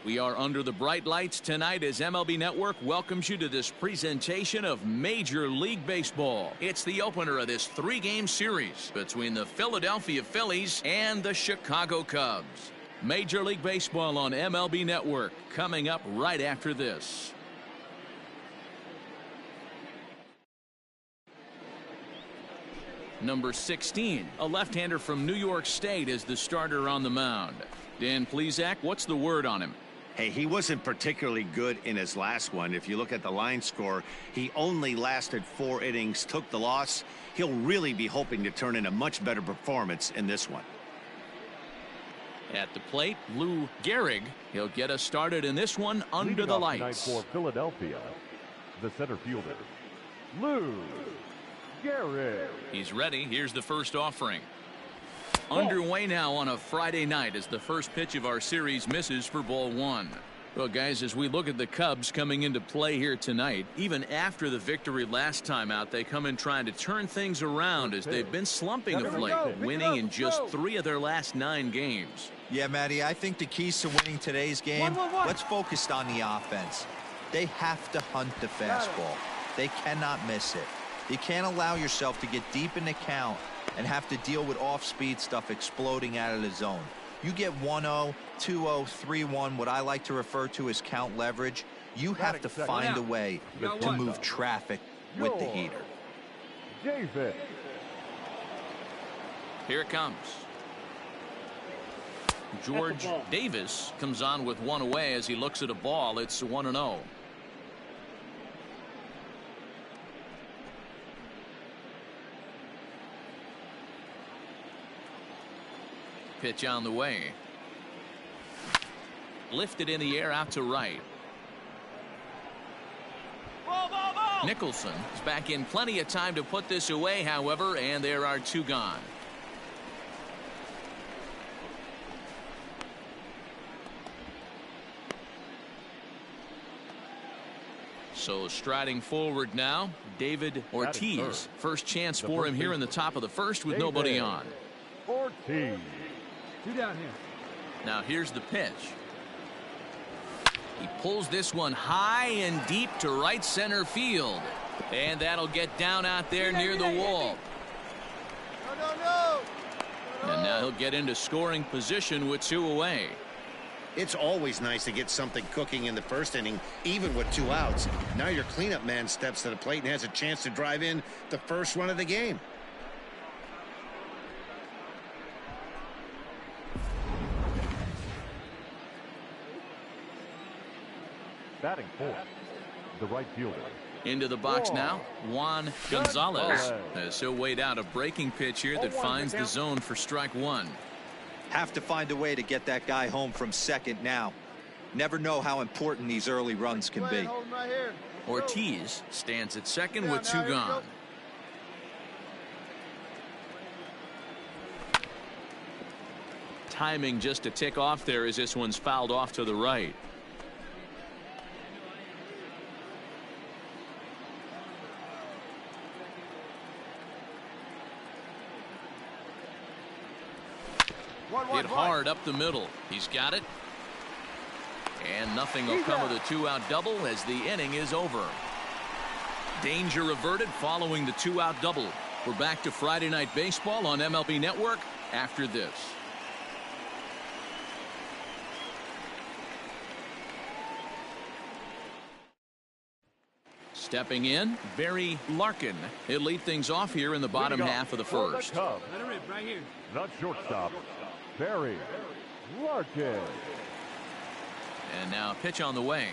We are under the bright lights tonight as MLB Network welcomes you to this presentation of Major League Baseball. It's the opener of this 3-game series between the Philadelphia Phillies and the Chicago Cubs. Major League Baseball on MLB Network coming up right after this. Number 16, a left-hander from New York State, is the starter on the mound. Dan Plesac, what's the word on him? Hey, he wasn't particularly good in his last one. If you look at the line score, he only lasted 4 innings, took the loss. He'll really be hoping to turn in a much better performance in this one. At the plate, Lou Gehrig. He'll get us started in this one under the lights. Tonight for Philadelphia, the center fielder, Lou Gehrig. He's ready. Here's the first offering. Underway now on a Friday night as the first pitch of our series misses for ball 1. Well, guys, as we look at the Cubs coming into play here tonight, even after the victory last time out, they come in trying to turn things around as they've been slumping of late, winning in just 3 of their last 9 games. Yeah, Matty, I think the keys to winning today's game, let's focus on the offense. They have to hunt the fastball. They cannot miss it. You can't allow yourself to get deep in the count and have to deal with off-speed stuff exploding out of the zone. You get 1-0, 2-0, 3-1, what I like to refer to as count leverage. You have to find a way to move traffic with the heater. David. Here it comes. George Davis comes on with 1 away as he looks at a ball. It's 1-0. Pitch on the way. Lifted in the air out to right. Nicholson is back in plenty of time to put this away, however, and there are 2 gone. So striding forward now, David Ortiz. First chance for him here in the top of the first with nobody on. Ortiz. 2 down here. Now here's the pitch. He pulls this one high and deep to right center field. And that'll get down out there near the wall. And now he'll get into scoring position with 2 away. It's always nice to get something cooking in the first inning, even with 2 outs. Now your cleanup man steps to the plate and has a chance to drive in the first run of the game. Batting 4th, the right fielder. Into the box now, Juan Gonzalez, as he'll wait out a breaking pitch here that finds the zone for strike 1. Have to find a way to get that guy home from second now. Never know how important these early runs can be. Ortiz stands at second with 2 gone. Timing just to tick off there as this one's fouled off to the right. Hit hard up the middle. He's got it. And nothing will come of the 2-out double as the inning is over. Danger averted following the 2-out double. We're back to Friday Night Baseball on MLB Network after this. Stepping in, Barry Larkin. He'll lead things off here in the bottom half of the first. Let him rip right here. The shortstop, Barry Larkin. And now pitch on the way.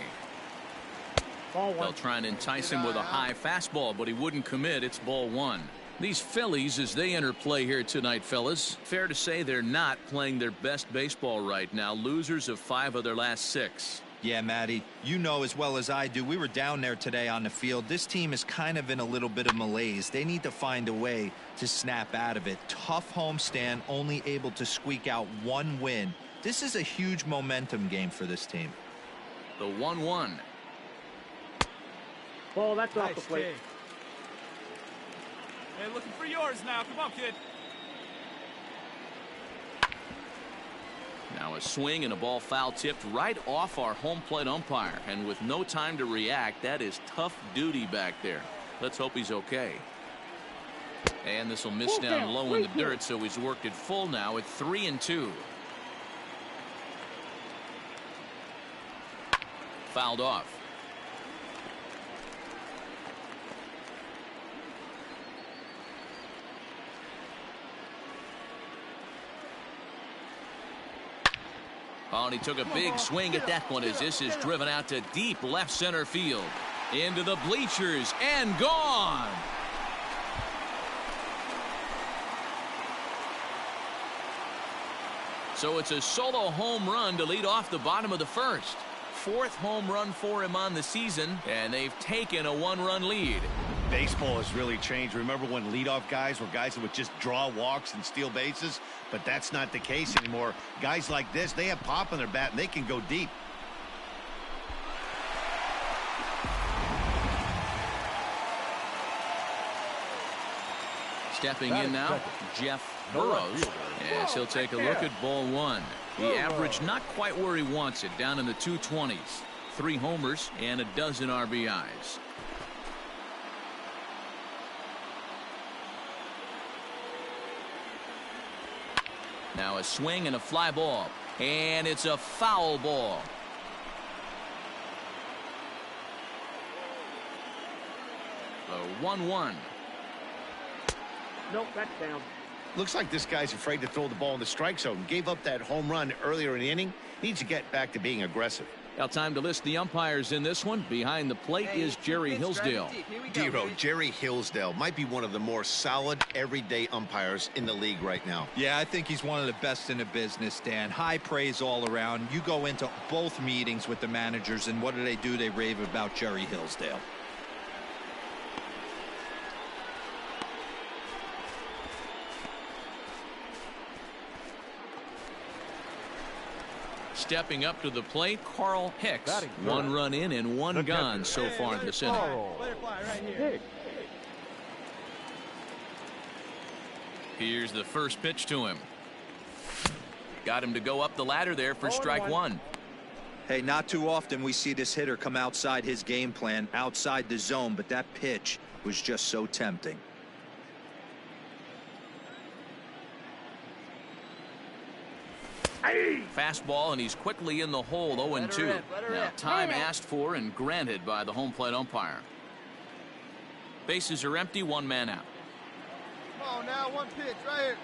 They'll try and entice him with a high fastball, but he wouldn't commit. It's ball 1. These Phillies, as they enter play here tonight, fellas, fair to say they're not playing their best baseball right now. Losers of 5 of their last 6. Yeah, Matty, you know as well as I do, we were down there today on the field. This team is kind of in a little bit of malaise. They need to find a way to snap out of it. Tough homestand, only able to squeak out 1 win. This is a huge momentum game for this team. The 1-1. Ball, that's off the plate. Hey, looking for yours now. Come on, kid. Now a swing and a ball foul tipped right off our home plate umpire, and with no time to react, that is tough duty back there. Let's hope he's okay. And this will miss down low in the dirt, so he's worked it full now at 3-2. Fouled off. Oh, and he took a big swing at that one as this is driven out to deep left center field. Into the bleachers and gone. So it's a solo home run to lead off the bottom of the first. Fourth home run for him on the season, and they've taken a one-run lead. Baseball has really changed. Remember when leadoff guys were guys that would just draw walks and steal bases? But that's not the case anymore. Guys like this, they have pop in their bat and they can go deep. Stepping in now, Jeff Burrows, as he'll take a look at ball one. The average not quite where he wants it, down in the 220s. 3 homers and a dozen RBIs. Now a swing and a fly ball, and it's a foul ball. The 1-1. Nope, that's down. Looks like this guy's afraid to throw the ball in the strike zone. Gave up that home run earlier in the inning. Needs to get back to being aggressive. Now time to list the umpires in this one. Behind the plate is Jerry Hillsdale. Dero, Jerry Hillsdale might be one of the more solid everyday umpires in the league right now. Yeah, I think he's one of the best in the business, Dan. High praise all around. You go into both meetings with the managers, and what do? They rave about Jerry Hillsdale. Stepping up to the plate, Carl Hicks. 1 run in and 1 gone so far this inning. Here's the first pitch to him. Got him to go up the ladder there for strike 1. Hey, not too often we see this hitter come outside his game plan, outside the zone, but that pitch was just so tempting. Fastball, and he's quickly in the hole. 0-2. Now time asked for and granted by the home plate umpire. Bases are empty, 1 man out. Come on now, 1 pitch right here.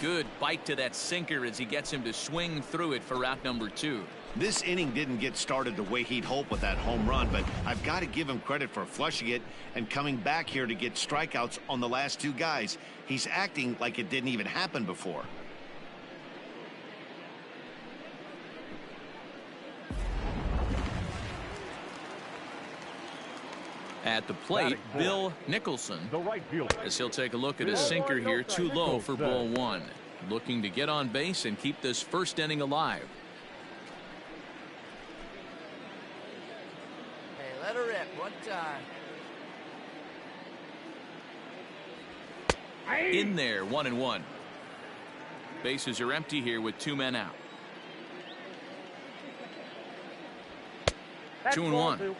Good bite to that sinker as he gets him to swing through it for out number 2. This inning didn't get started the way he'd hoped with that home run, but I've got to give him credit for flushing it and coming back here to get strikeouts on the last 2 guys. He's acting like it didn't even happen before. At the plate, Bill Nicholson, The right fielder. as he'll take a look at his sinker here, too low for ball 1. Looking to get on base and keep this first inning alive. Hey, let her rip 1 time. In there, 1-1. Bases are empty here with 2 men out. 2-1.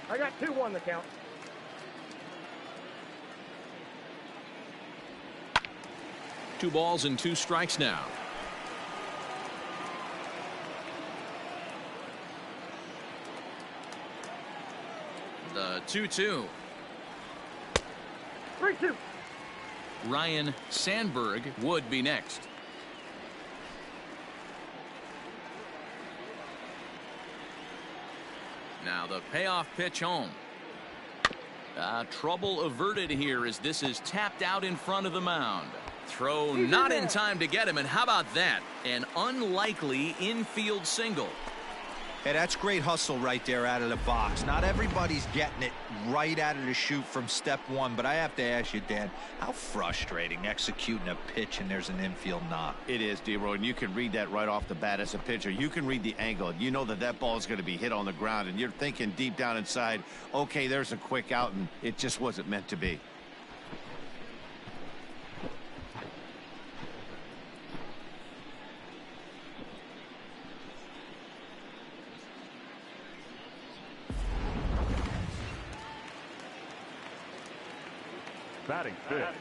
I got 2-1 the count. Two balls and 2 strikes now. The 2-2. 3-2. Ryan Sandberg would be next. Now the payoff pitch home. Trouble averted here as this is tapped out in front of the mound. Throw not in time to get him, and how about that? An unlikely infield single. Hey, that's great hustle right there out of the box. Not everybody's getting it right out of the chute from step 1, but I have to ask you, Dan, how frustrating executing a pitch and there's an infield knock. It is, D-Roy, and you can read that right off the bat as a pitcher. You can read the angle. You know that that ball is going to be hit on the ground, and you're thinking deep down inside, okay, there's a quick out, and it just wasn't meant to be. Batting fifth,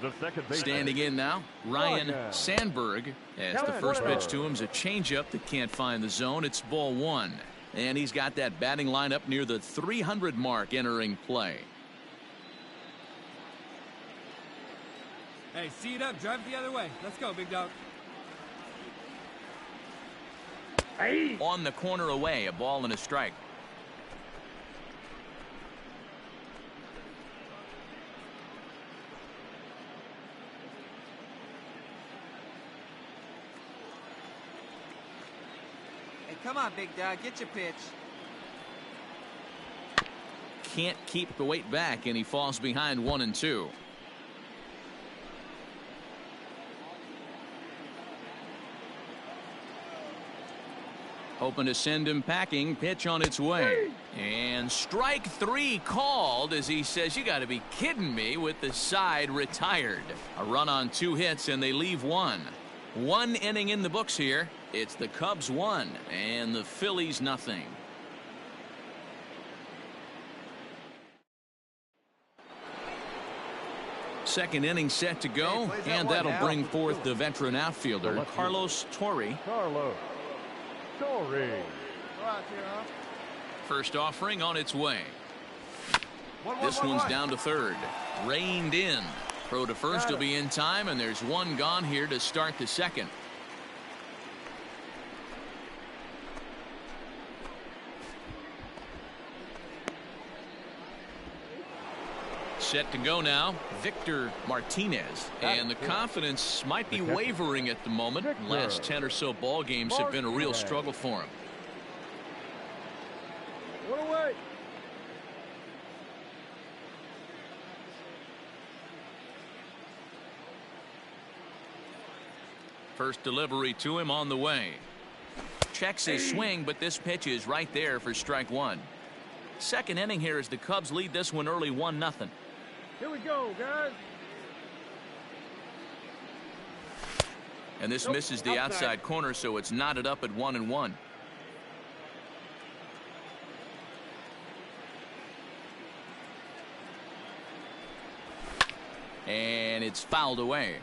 the second baseman. Standing in now, Ryan Sandberg. As the first pitch to him is a changeup that can't find the zone. It's ball one. And he's got that batting line up near the 300 mark entering play. Hey, see it up. Drive it the other way. Let's go, big dog. Hey. On the corner away, a ball and a strike. Hey, come on, big dog. Get your pitch. Can't keep the weight back, and he falls behind 1-2. Hoping to send him packing. Pitch on its way. And strike three called as he says, you got to be kidding me, with the side retired. A run on 2 hits and they leave 1. 1 inning in the books here. It's the Cubs 1 and the Phillies nothing. Second inning set to go, and that'll bring forth the veteran outfielder Carlos Torre. First offering on its way. This one's down to third. Reined in. Throw to first will be in time, and there's 1 gone here to start the second. Set to go now, Victor Martinez, and the confidence might be wavering at the moment. Last 10 or so ball games have been a real struggle for him. What away? First delivery to him on the way. Checks his swing, but this pitch is right there for strike 1. Second inning here as the Cubs lead this one early 1-0. Here we go, guys. And this misses the outside corner, so it's knotted up at 1-1. And it's fouled away.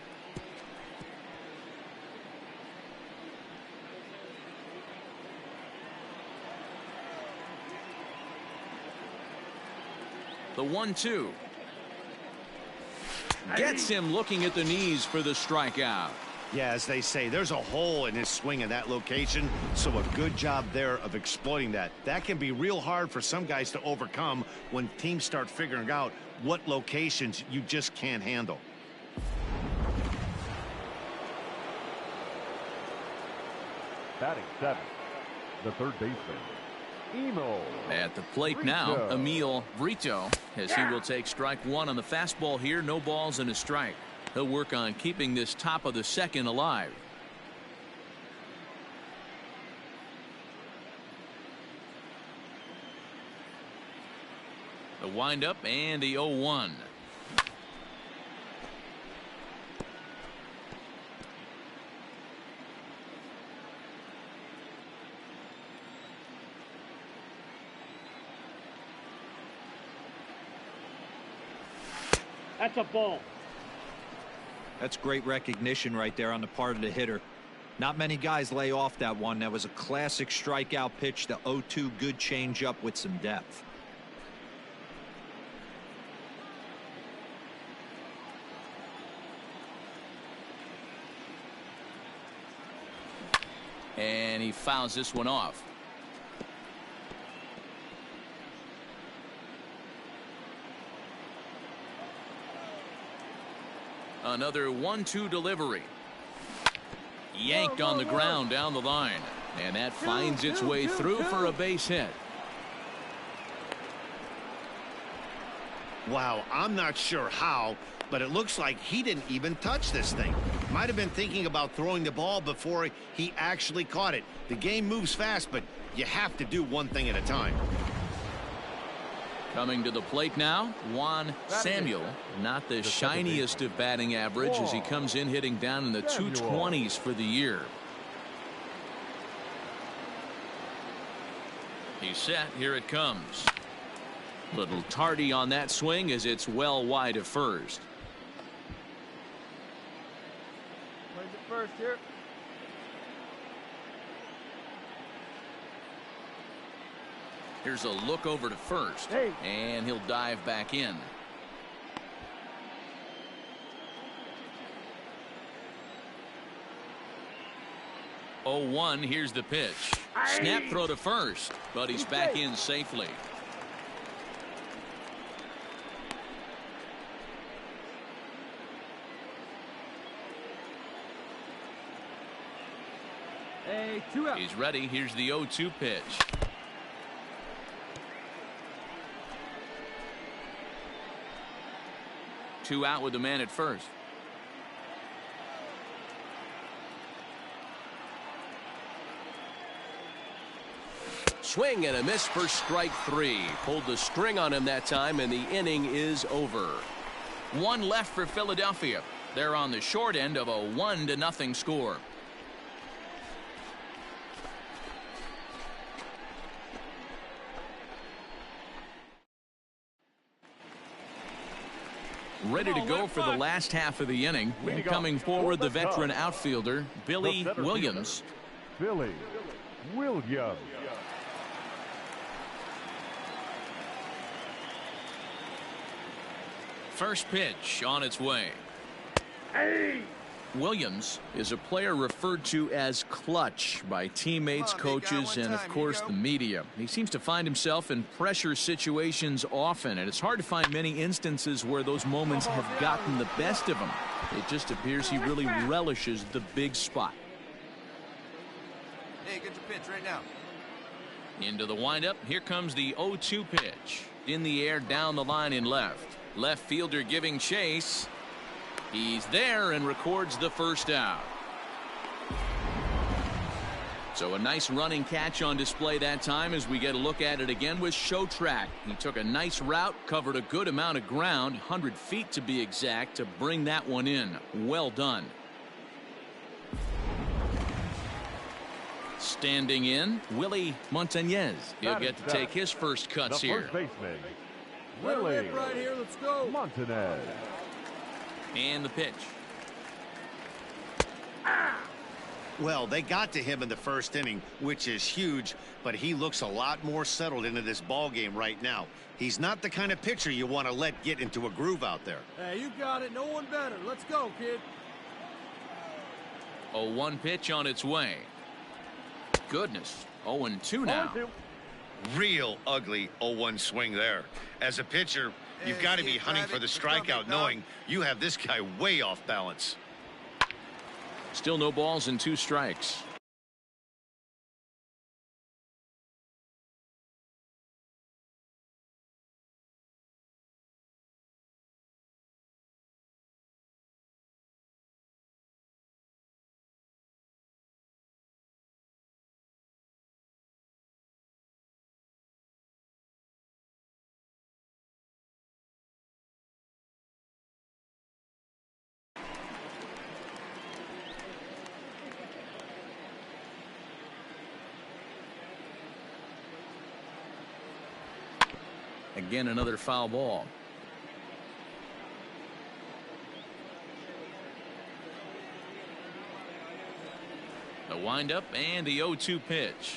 The 1-2. Gets him looking at the knees for the strikeout. Yeah, as they say, there's a hole in his swing in that location, so a good job there of exploiting that. That can be real hard for some guys to overcome when teams start figuring out what locations you just can't handle. Batting seventh, the third baseman, Emo. At the plate now, Emil Brito, as he will take strike 1 on the fastball here. No balls and a strike. He'll work on keeping this top of the second alive. The windup and the 0-1. That's a ball. That's great recognition right there on the part of the hitter. Not many guys lay off that one. That was a classic strikeout pitch. The 0-2 good changeup with some depth. And he fouls this one off. Another 1-2 delivery. Yanked on the ground down the line. And that finds its way through for a base hit. Wow, I'm not sure how, but it looks like he didn't even touch this thing. Might have been thinking about throwing the ball before he actually caught it. The game moves fast, but you have to do one thing at a time. Coming to the plate now, Juan Samuel. Not the shiniest of batting average as he comes in hitting down in the 220s for the year. He's set. Here it comes. Little tardy on that swing as it's well wide of first. Where's it first here? Here's a look over to first. Hey. And he'll dive back in. Oh, 1. Here's the pitch. Snap throw to first, but he's back in safely. Hey, 2 out. He's ready. Here's the 0-2 pitch. Two out with the man at first. Swing and a miss for strike 3. Pulled the string on him that time, and the inning is over. One left for Philadelphia. They're on the short end of a 1-0 score. Ready to go for the last half of the inning. And coming forward, the veteran outfielder, Billy Williams. Billy Williams. First pitch on its way. Hey! Williams is a player referred to as clutch by teammates, coaches, and of course the media. He seems to find himself in pressure situations often, and it's hard to find many instances where those moments have gotten the best of him. It just appears he really relishes the big spot. Hey, get your pitch right now. Into the windup. Here comes the 0-2 pitch. In the air, down the line in left. Left fielder giving chase. He's there and records the first out. So a nice running catch on display that time as we get a look at it again with Show Track. He took a nice route, covered a good amount of ground, 100 feet to be exact, to bring that one in. Well done. Standing in, Willie Martinez. He'll get to take his first cuts The here. first baseman, Let her Willie rip right here. Let's go. Martinez. And the pitch. Well, they got to him in the first inning, which is huge, but he looks a lot more settled into this ball game right now. He's not the kind of pitcher you want to let get into a groove out there. Hey, you got it. No one better. Let's go, kid. 0-1 pitch on its way. Goodness. 0-2 now. Real ugly 0-1 swing there. As a pitcher, you've got to be hunting for the strikeout, knowing you have this guy way off balance. Still no balls and 2 strikes. Again, another foul ball. The windup and the 0-2 pitch.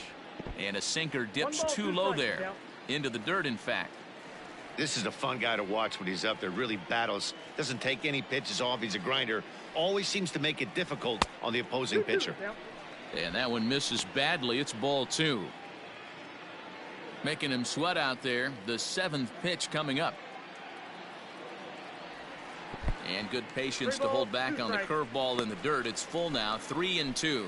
And a sinker dips too low there. Into the dirt, in fact. This is a fun guy to watch when he's up there. Really battles. Doesn't take any pitches off. He's a grinder. Always seems to make it difficult on the opposing pitcher. And that one misses badly. It's ball 2. Making him sweat out there. The 7th pitch coming up. And good patience to hold back on the curveball in the dirt. It's full now. 3-2.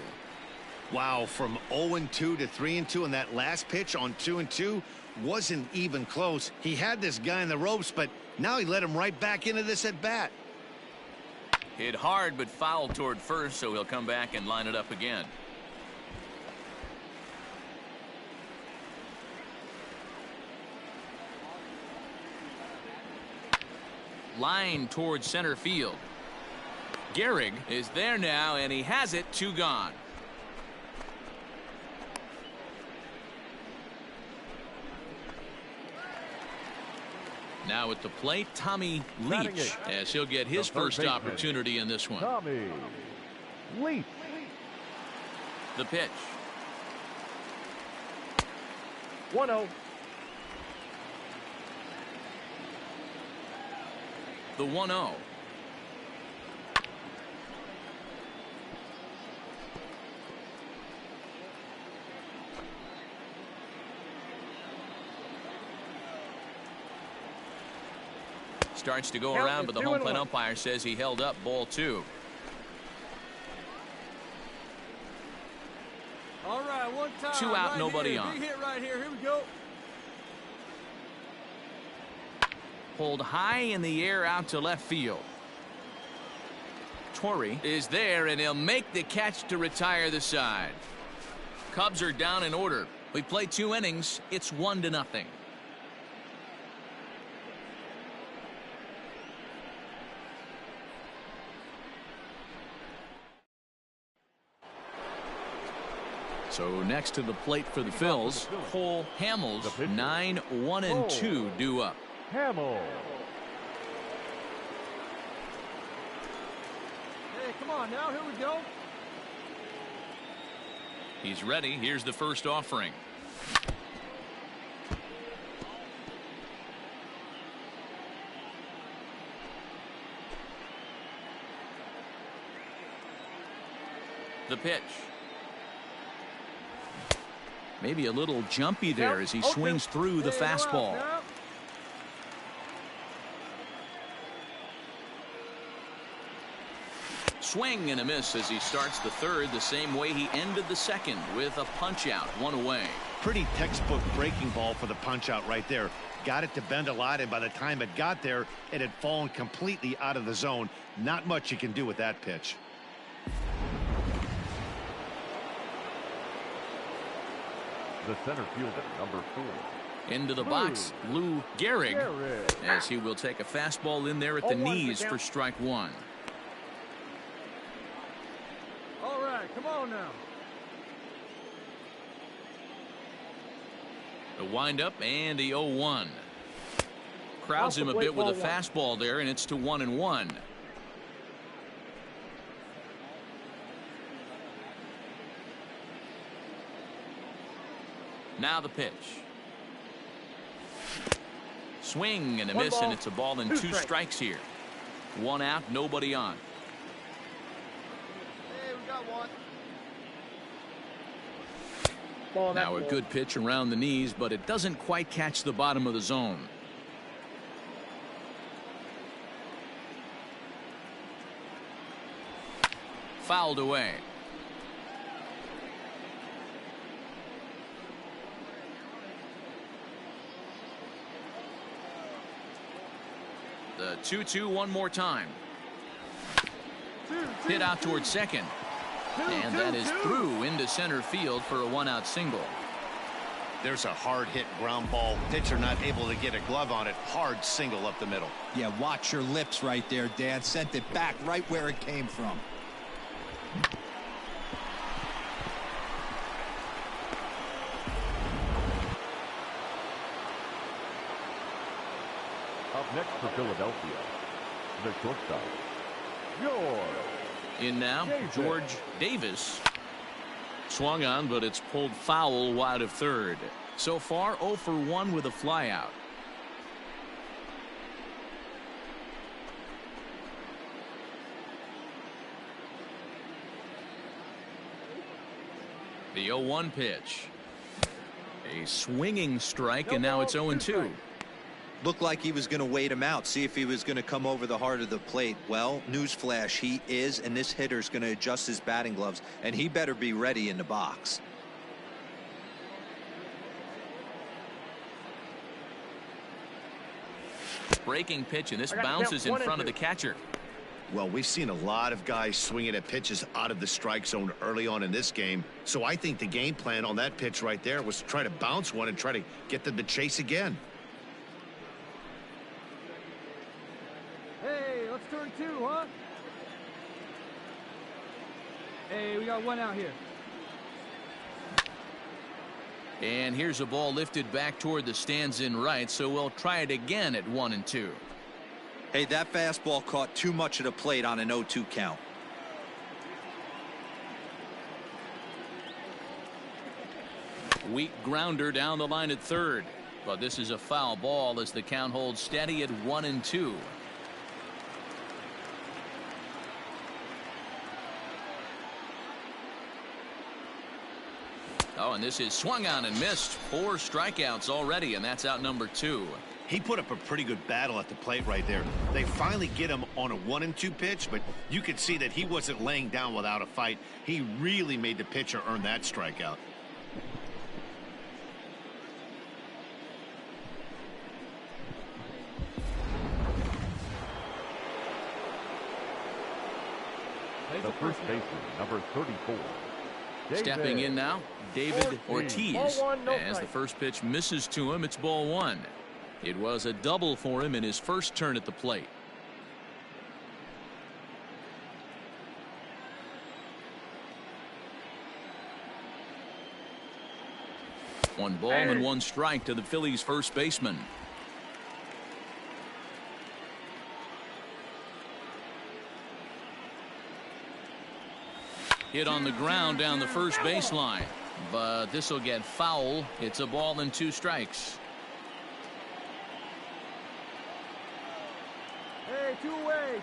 Wow, from 0-2 to 3-2, and that last pitch on 2-2 wasn't even close. He had this guy in the ropes, but now he let him right back into this at bat. Hit hard but fouled toward first, so he'll come back and line it up again. Line towards center field. Gehrig is there now, and he has it. 2 gone. Now at the plate, Tommy Batting Leach, eight. as he'll get his The third first baseman. opportunity in this one. Tommy Leach. The pitch. 1-0. The 1-0. Starts to go Count around, is but the 2 home and plate 1. umpire says he held up ball 2. All right, one time. 2 out, right nobody here. on. Big hit right here. Here we go. Pulled high in the air out to left field. Torrey is there, and he'll make the catch to retire the side. Cubs are down in order. We played 2 innings. It's 1-0. So next to the plate for the Phils, Cole Hamels, 9-1-2 due up. Hamill. Hey, come on now. Here we go. He's ready. Here's the first offering. The pitch. Maybe a little jumpy there as he swings through the Hey, no outs fastball. now. Swing and a miss as he starts the third the same way he ended the second, with a punch out, 1 away. Pretty textbook breaking ball for the punch out right there. Got it to bend a lot, and by the time it got there, it had fallen completely out of the zone. Not much you can do with that pitch. The center fielder, number 4. Into the box, Lou Gehrig, Gehrig. as he will take a fastball in there at the 0-1 knees the for count. strike 1. All right, come on now. The windup and the 0-1. Crowds Off the him a plate, bit with a ball 1. fastball there, and it's to 1-1. Now the pitch. Swing and a 1 miss, ball, and it's a ball and 2 2 strikes here. 1 out, nobody on. Hey, we got one. Now a good pitch around the knees, but it doesn't quite catch the bottom of the zone. Fouled away. The 2-2 one more time. Hit out towards second. And that is through into center field for a 1-out single. There's a hard hit ground ball. Pitcher not able to get a glove on it. Hard single up the middle. Yeah, watch your lips right there, Dan. Sent it back right where it came from. Up next for Philadelphia, the shortstop, George. In now, Davis. George Davis. Swung on, but it's pulled foul wide of third. So far, 0 for 1 with a flyout. The 0-1 pitch. A swinging strike, and now it's 0-2. Looked like he was going to wait him out, see if he was going to come over the heart of the plate. Well, newsflash, he is, and this hitter's going to adjust his batting gloves, and he better be ready in the box. Breaking pitch, and this bounces in front of the catcher. Well, we've seen a lot of guys swinging at pitches out of the strike zone early on in this game. So I think the game plan on that pitch right there was to try to bounce one and try to get them to chase again. Hey, let's turn 2, huh? Hey, we got 1 out here. And here's a ball lifted back toward the stands in right, so we'll try it again at 1-2. Hey, that fastball caught too much of the plate on an 0-2 count. Weak grounder down the line at third, but this is a foul ball as the count holds steady at 1-2. Oh, and this is swung on and missed. 4 strikeouts already, and that's out number 2. He put up a pretty good battle at the plate right there. They finally get him on a 1-2 pitch, but you could see that he wasn't laying down without a fight. He really made the pitcher earn that strikeout. The first baseman, number 34. Stepping in now, David Ortiz. As the first pitch misses to him, it's ball 1. It was a double for him in his first turn at the plate. One ball and 1 strike to the Phillies' first baseman. Hit on the ground down the first baseline, but this will get foul. It's a ball and 2 strikes. Hey,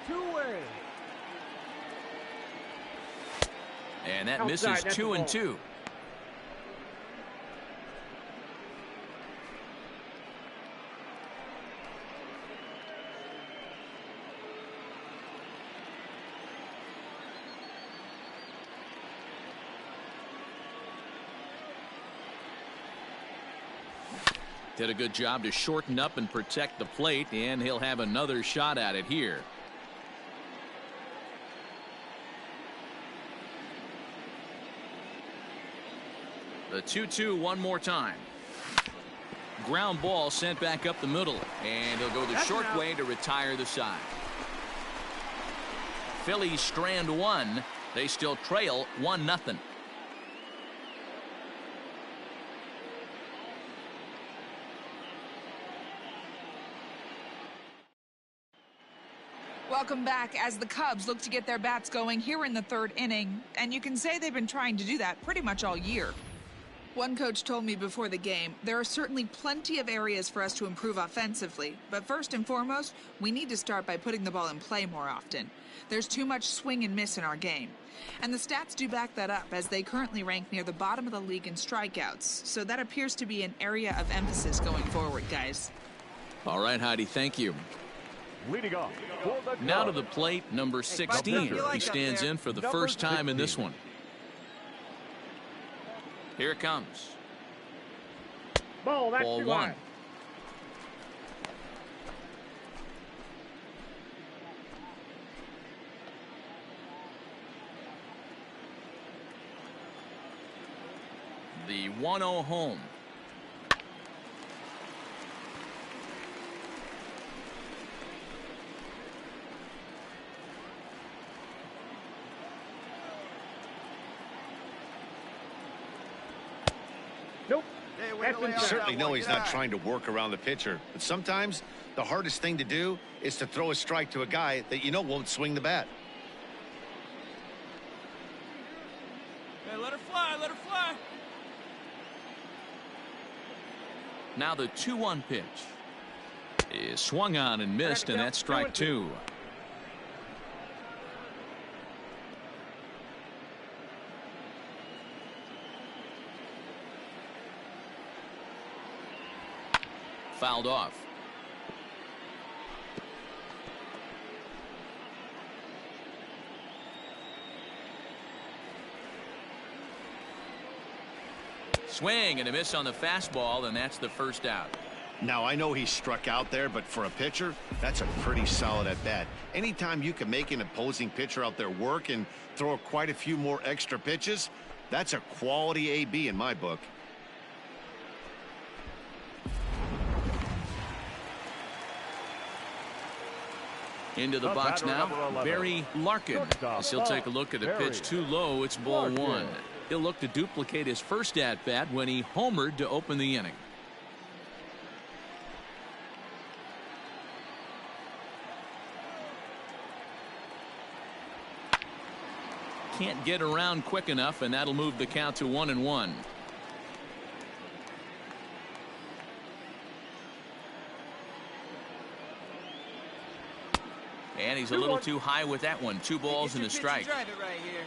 two-way. And that misses 2-2. Did a good job to shorten up and protect the plate, and he'll have another shot at it here. The 2-2 one more time. Ground ball sent back up the middle, and he'll go the short way to retire the side. Phillies strand 1. They still trail 1-0. Welcome back as the Cubs look to get their bats going here in the 3rd inning, and you can say they've been trying to do that pretty much all year. One coach told me before the game, there are certainly plenty of areas for us to improve offensively, but first and foremost, we need to start by putting the ball in play more often. There's too much swing and miss in our game. And the stats do back that up, as they currently rank near the bottom of the league in strikeouts, so that appears to be an area of emphasis going forward, guys. All right, Heidi, thank you. Leading off. Now to the plate, number 16. He stands in for the first time in this one. Here it comes. Ball 1. The 1-0 home. Certainly know he's not trying to work around the pitcher, but sometimes the hardest thing to do is to throw a strike to a guy that you know won't swing the bat. Hey, let her fly, let her fly. Now the 2-1 pitch is swung on and missed, and that's strike 2. Fouled off. Swing and a miss on the fastball, and that's the first out. Now, I know he struck out there, but for a pitcher, that's a pretty solid at bat. Anytime you can make an opposing pitcher out there work and throw quite a few more extra pitches, that's a quality AB in my book. Into the box now, Barry Larkin. As he'll take a look at the pitch too low. It's ball 1. He'll look to duplicate his first at-bat when he homered to open the inning. Can't get around quick enough, and that'll move the count to 1-1. And he's a little too high with that one. 2 balls and a strike. Drive it right here.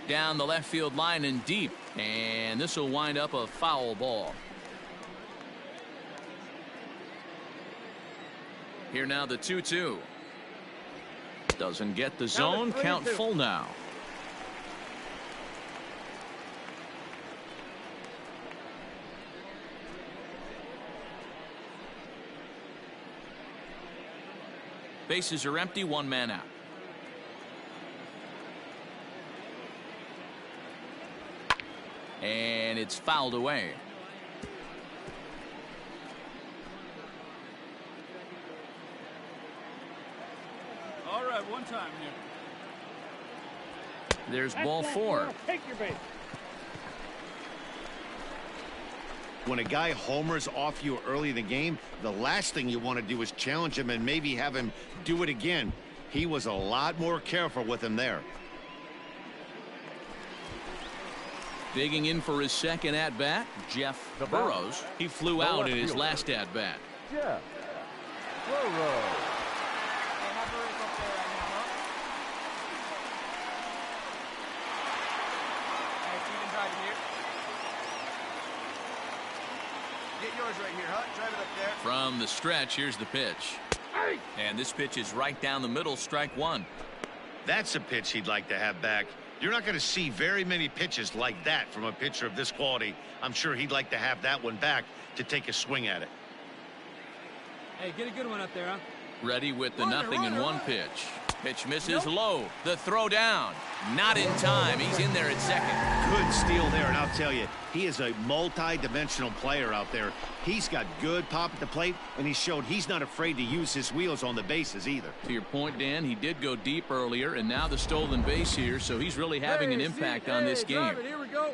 Down the left field line and deep, and this will wind up a foul ball. Here now the 2-2. Doesn't get the zone. Count full now. Bases are empty. 1 man out. And it's fouled away. All right, one time here. There's ball 4. Take your base. When a guy homers off you early in the game, the last thing you want to do is challenge him and maybe have him do it again. He was a lot more careful with him there. Digging in for his second at-bat, Jeff Burrows. He flew out in his last at-bat. Jeff Burrows. Get yours right here, huh? Drive it up there. From the stretch, here's the pitch. And this pitch is right down the middle, strike 1. That's a pitch he'd like to have back. You're not going to see very many pitches like that from a pitcher of this quality. I'm sure he'd like to have that one back to take a swing at it. Hey, get a good one up there, huh? Ready with the 0-1 pitch. Pitch misses low. The throw down. Not in time. He's in there at second. Good steal there, and I'll tell you, he is a multi-dimensional player out there. He's got good pop at the plate, and he showed he's not afraid to use his wheels on the bases either. To your point, Dan, he did go deep earlier, and now the stolen base here, so he's really having an impact on this game. Here we go.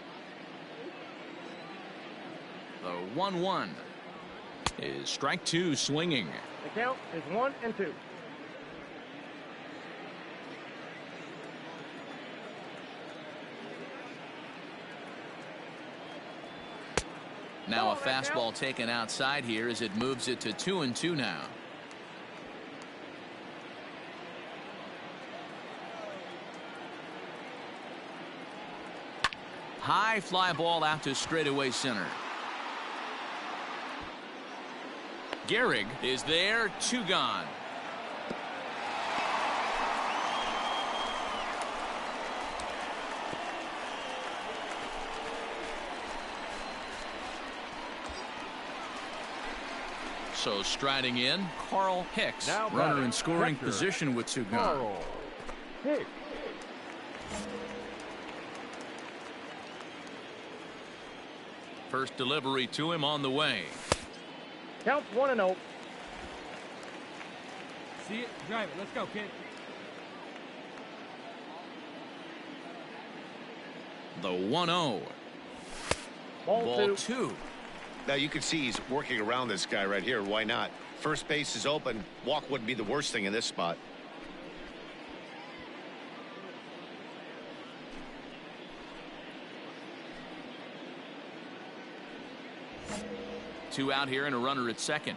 The 1-1 is strike 2 swinging. The count is 1-2. Now a fastball taken outside here as it moves it to 2-2 now. High fly ball out to straightaway center. Gehrig is there, 2 gone. So striding in, Carl Hicks, Now runner batting, in scoring catcher, position with 2 gone. Carl Hicks. First delivery to him on the way. Count 1-0. See it? Drive it. Let's go, kid. The 1-0. Ball 2. Now you can see he's working around this guy right here. Why not? First base is open. Walk wouldn't be the worst thing in this spot. Two out here and a runner at second.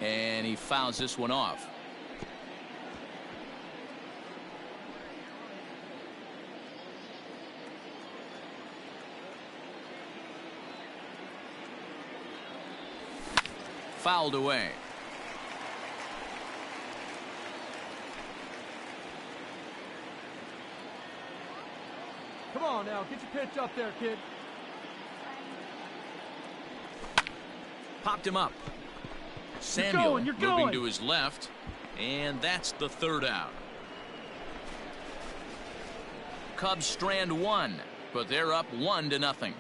And he fouls this one off. Fouled away. Come on now, get your pitch up there, kid. Popped him up. Samuel you're moving going. to his left, and that's the third out. Cubs strand 1, but they're up 1-0.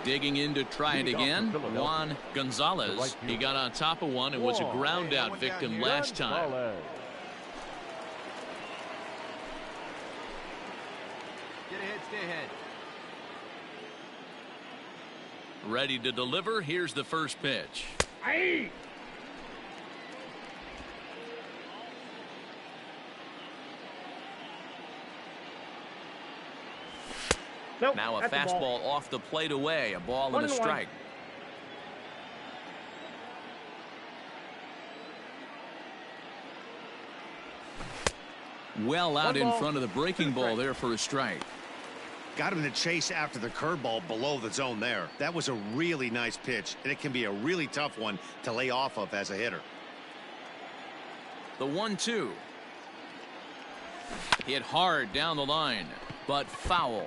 Digging in to try it again, Juan Gonzalez. He got on top of one and was a ground out victim last time. Get ahead, stay ahead. Ready to deliver. Here's the first pitch. Aye. Nope, Now a that's fastball off the plate away. A ball and a strike. Well out in front of the breaking ball there for a strike. Got him to chase after the curveball below the zone there. That was a really nice pitch, and it can be a really tough one to lay off of as a hitter. The 1-2. Hit hard down the line, but foul.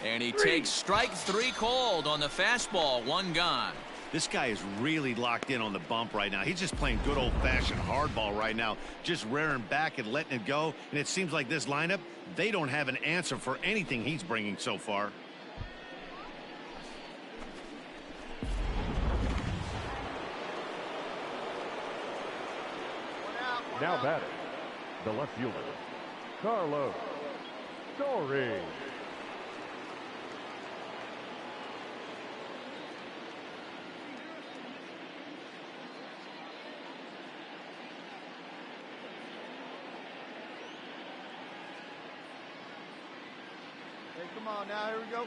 And he takes strike 3 called on the fastball. 1 gone. This guy is really locked in on the bump right now. He's just playing good old-fashioned hardball right now, just rearing back and letting it go. And it seems like this lineup, they don't have an answer for anything he's bringing so far. Now batting, the left fielder, Carlos Story. Hey, come on now, here we go.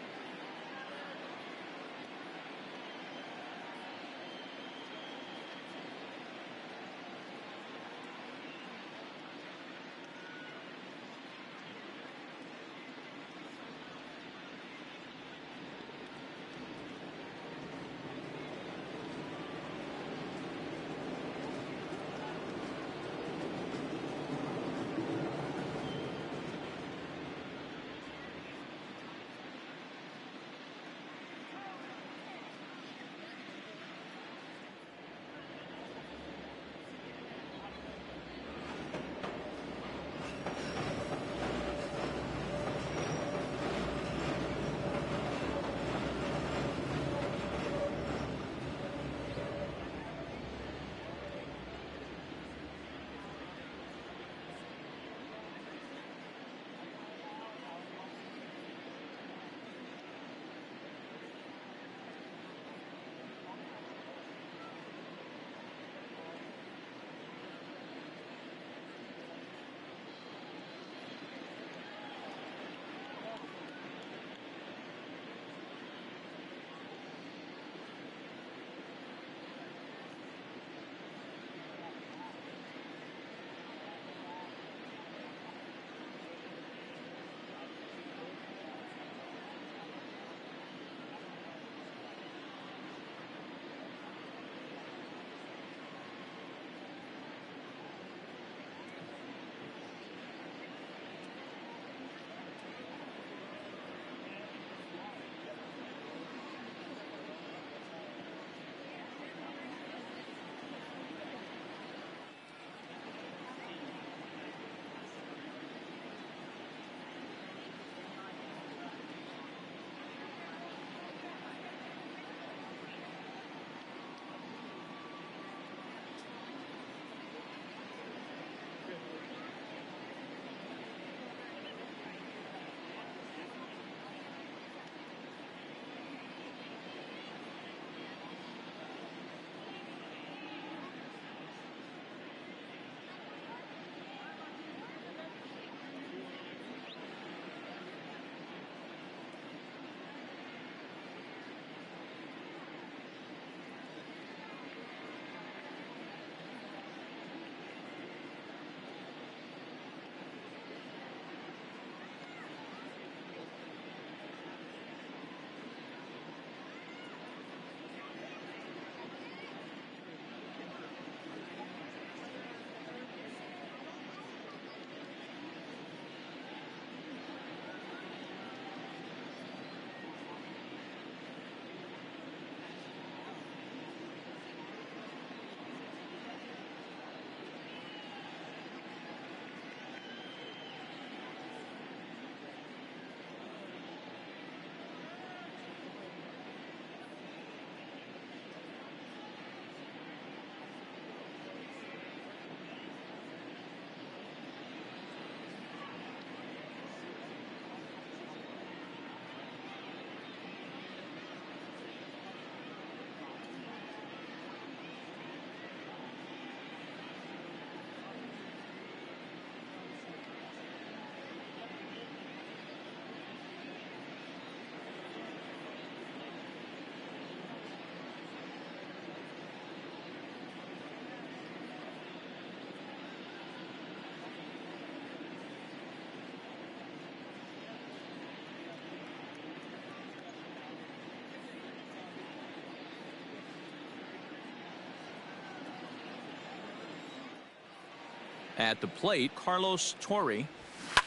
At the plate, Carlos Torre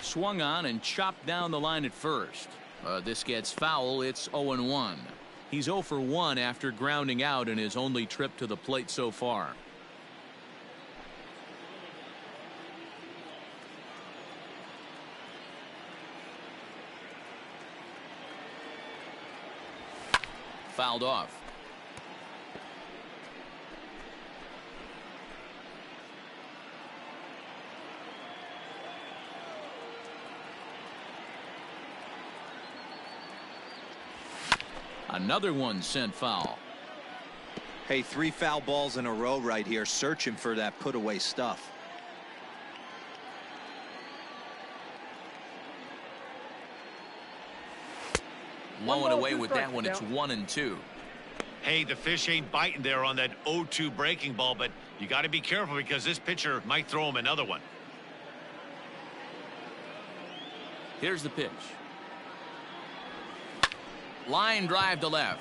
swung on and chopped down the line at first. This gets foul. It's 0-1. He's 0 for 1 after grounding out in his only trip to the plate so far. Fouled off. Another one sent foul. Hey, 3 foul balls in a row right here, searching for that put away stuff. Blowing away with that one. It's 1-2. Hey, the fish ain't biting there on that 0-2 breaking ball, but you got to be careful because this pitcher might throw him another one. Here's the pitch. Line drive to left,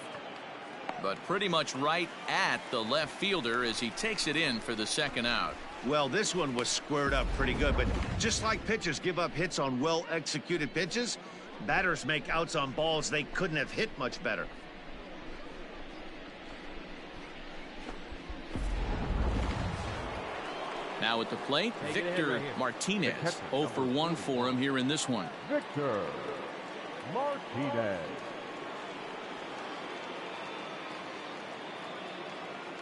but pretty much right at the left fielder as he takes it in for the second out. Well, this one was squared up pretty good, but just like pitchers give up hits on well-executed pitches, batters make outs on balls they couldn't have hit much better. Now at the plate, Victor Martinez. 0 for 1 for him here in this one. Victor Martinez.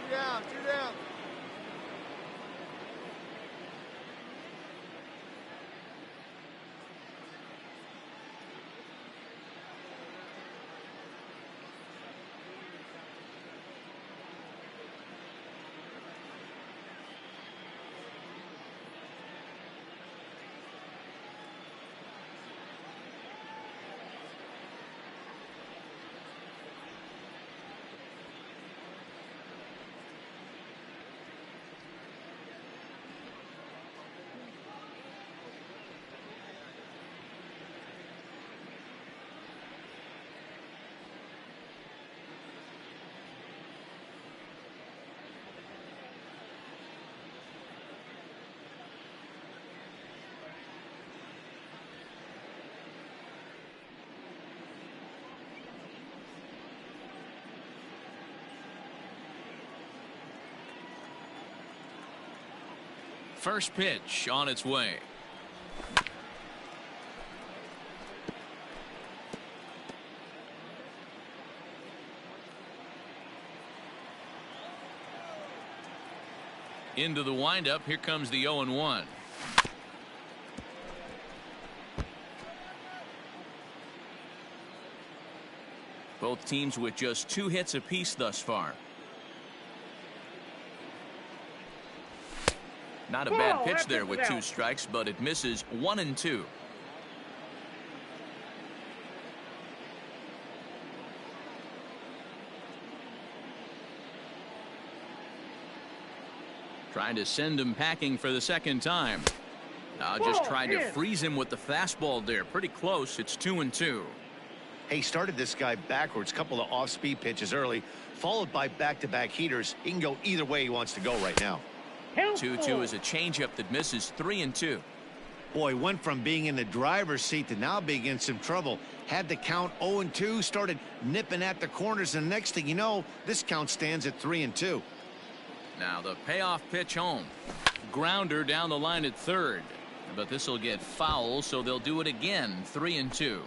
2 down, 2 down. First pitch on its way. Into the windup. Here comes the 0-1. Both teams with just 2 hits apiece thus far. Not a bad pitch there with 2 strikes, but it misses. 1-2. Trying to send him packing for the second time. Just trying to freeze him with the fastball there. Pretty close. It's 2-2. Hey, started this guy backwards. Couple of off-speed pitches early, followed by back-to-back heaters. He can go either way he wants to go right now. 2-2 is a changeup that misses. 3-2. Boy, went from being in the driver's seat to now being in some trouble. Had the count 0-2, started nipping at the corners, and the next thing you know, this count stands at 3-2. Now the payoff pitch home. Grounder down the line at third, but this will get foul, so they'll do it again. 3-2.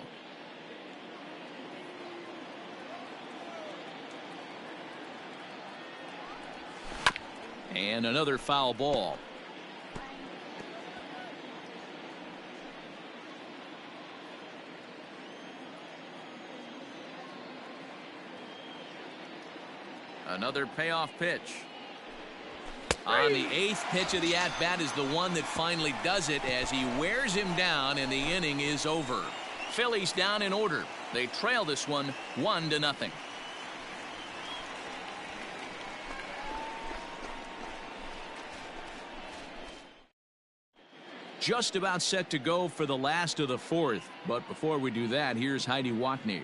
And another foul ball. Another payoff pitch. On the 8th pitch of the at-bat is the one that finally does it as he wears him down and the inning is over. Phillies down in order. They trail this one 1-0. Just about set to go for the last of the 4th. But before we do that, here's Heidi Watney.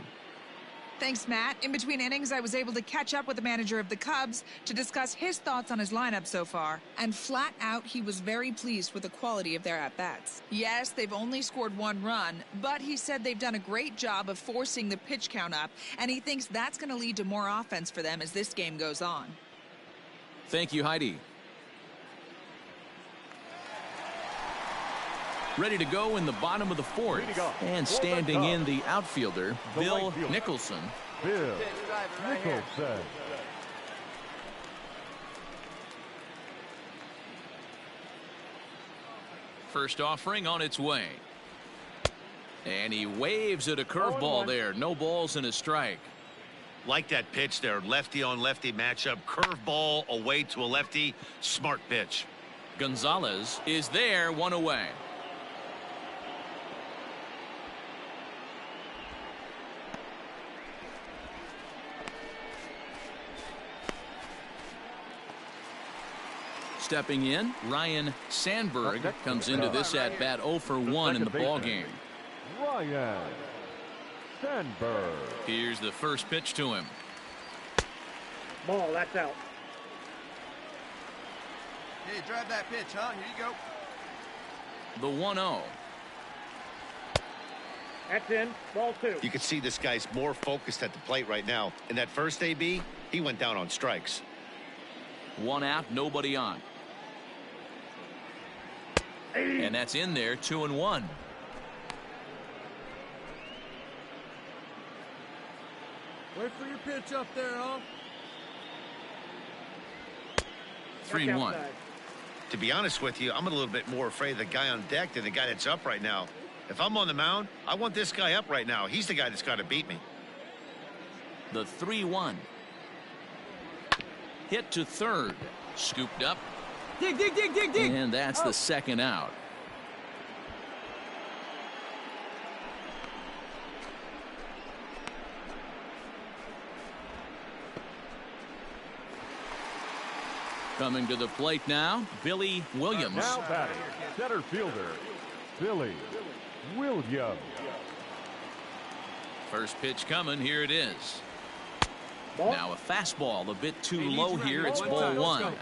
Thanks, Matt. In between innings, I was able to catch up with the manager of the Cubs to discuss his thoughts on his lineup so far. And flat out, he was very pleased with the quality of their at-bats. Yes, they've only scored 1 run, but he said they've done a great job of forcing the pitch count up, and he thinks that's going to lead to more offense for them as this game goes on. Thank you, Heidi. Ready to go in the bottom of the 4th. And standing in the outfielder, Bill Nicholson. Bill Nicholson. First offering on its way. And he waves at a curveball there. No balls and a strike. Like that pitch there. Lefty on lefty matchup. Curveball away to a lefty. Smart pitch. Gonzalez is there, 1 away. Stepping in, Ryan Sandberg comes into this at bat 0 for 1 in the ball game. Ryan Sandberg. Here's the first pitch to him. Ball, that's out. Hey, drive that pitch, huh? Here you go. The 1-0. That's in. Ball 2. You can see this guy's more focused at the plate right now. In that first AB, he went down on strikes. 1 out, nobody on. And that's in there, 2-1. Wait for your pitch up there, huh? 3-1. To be honest with you, I'm a little bit more afraid of the guy on deck than the guy that's up right now. If I'm on the mound, I want this guy up right now. He's the guy that's got to beat me. The 3-1. Hit to third. Scooped up. Dig, dig, dig, dig, dig. And that's the second out. Coming to the plate now, Billy Williams. Now batting, center fielder, Billy Williams. First pitch coming, here it is. Now a fastball a bit too low here. It's ball 1.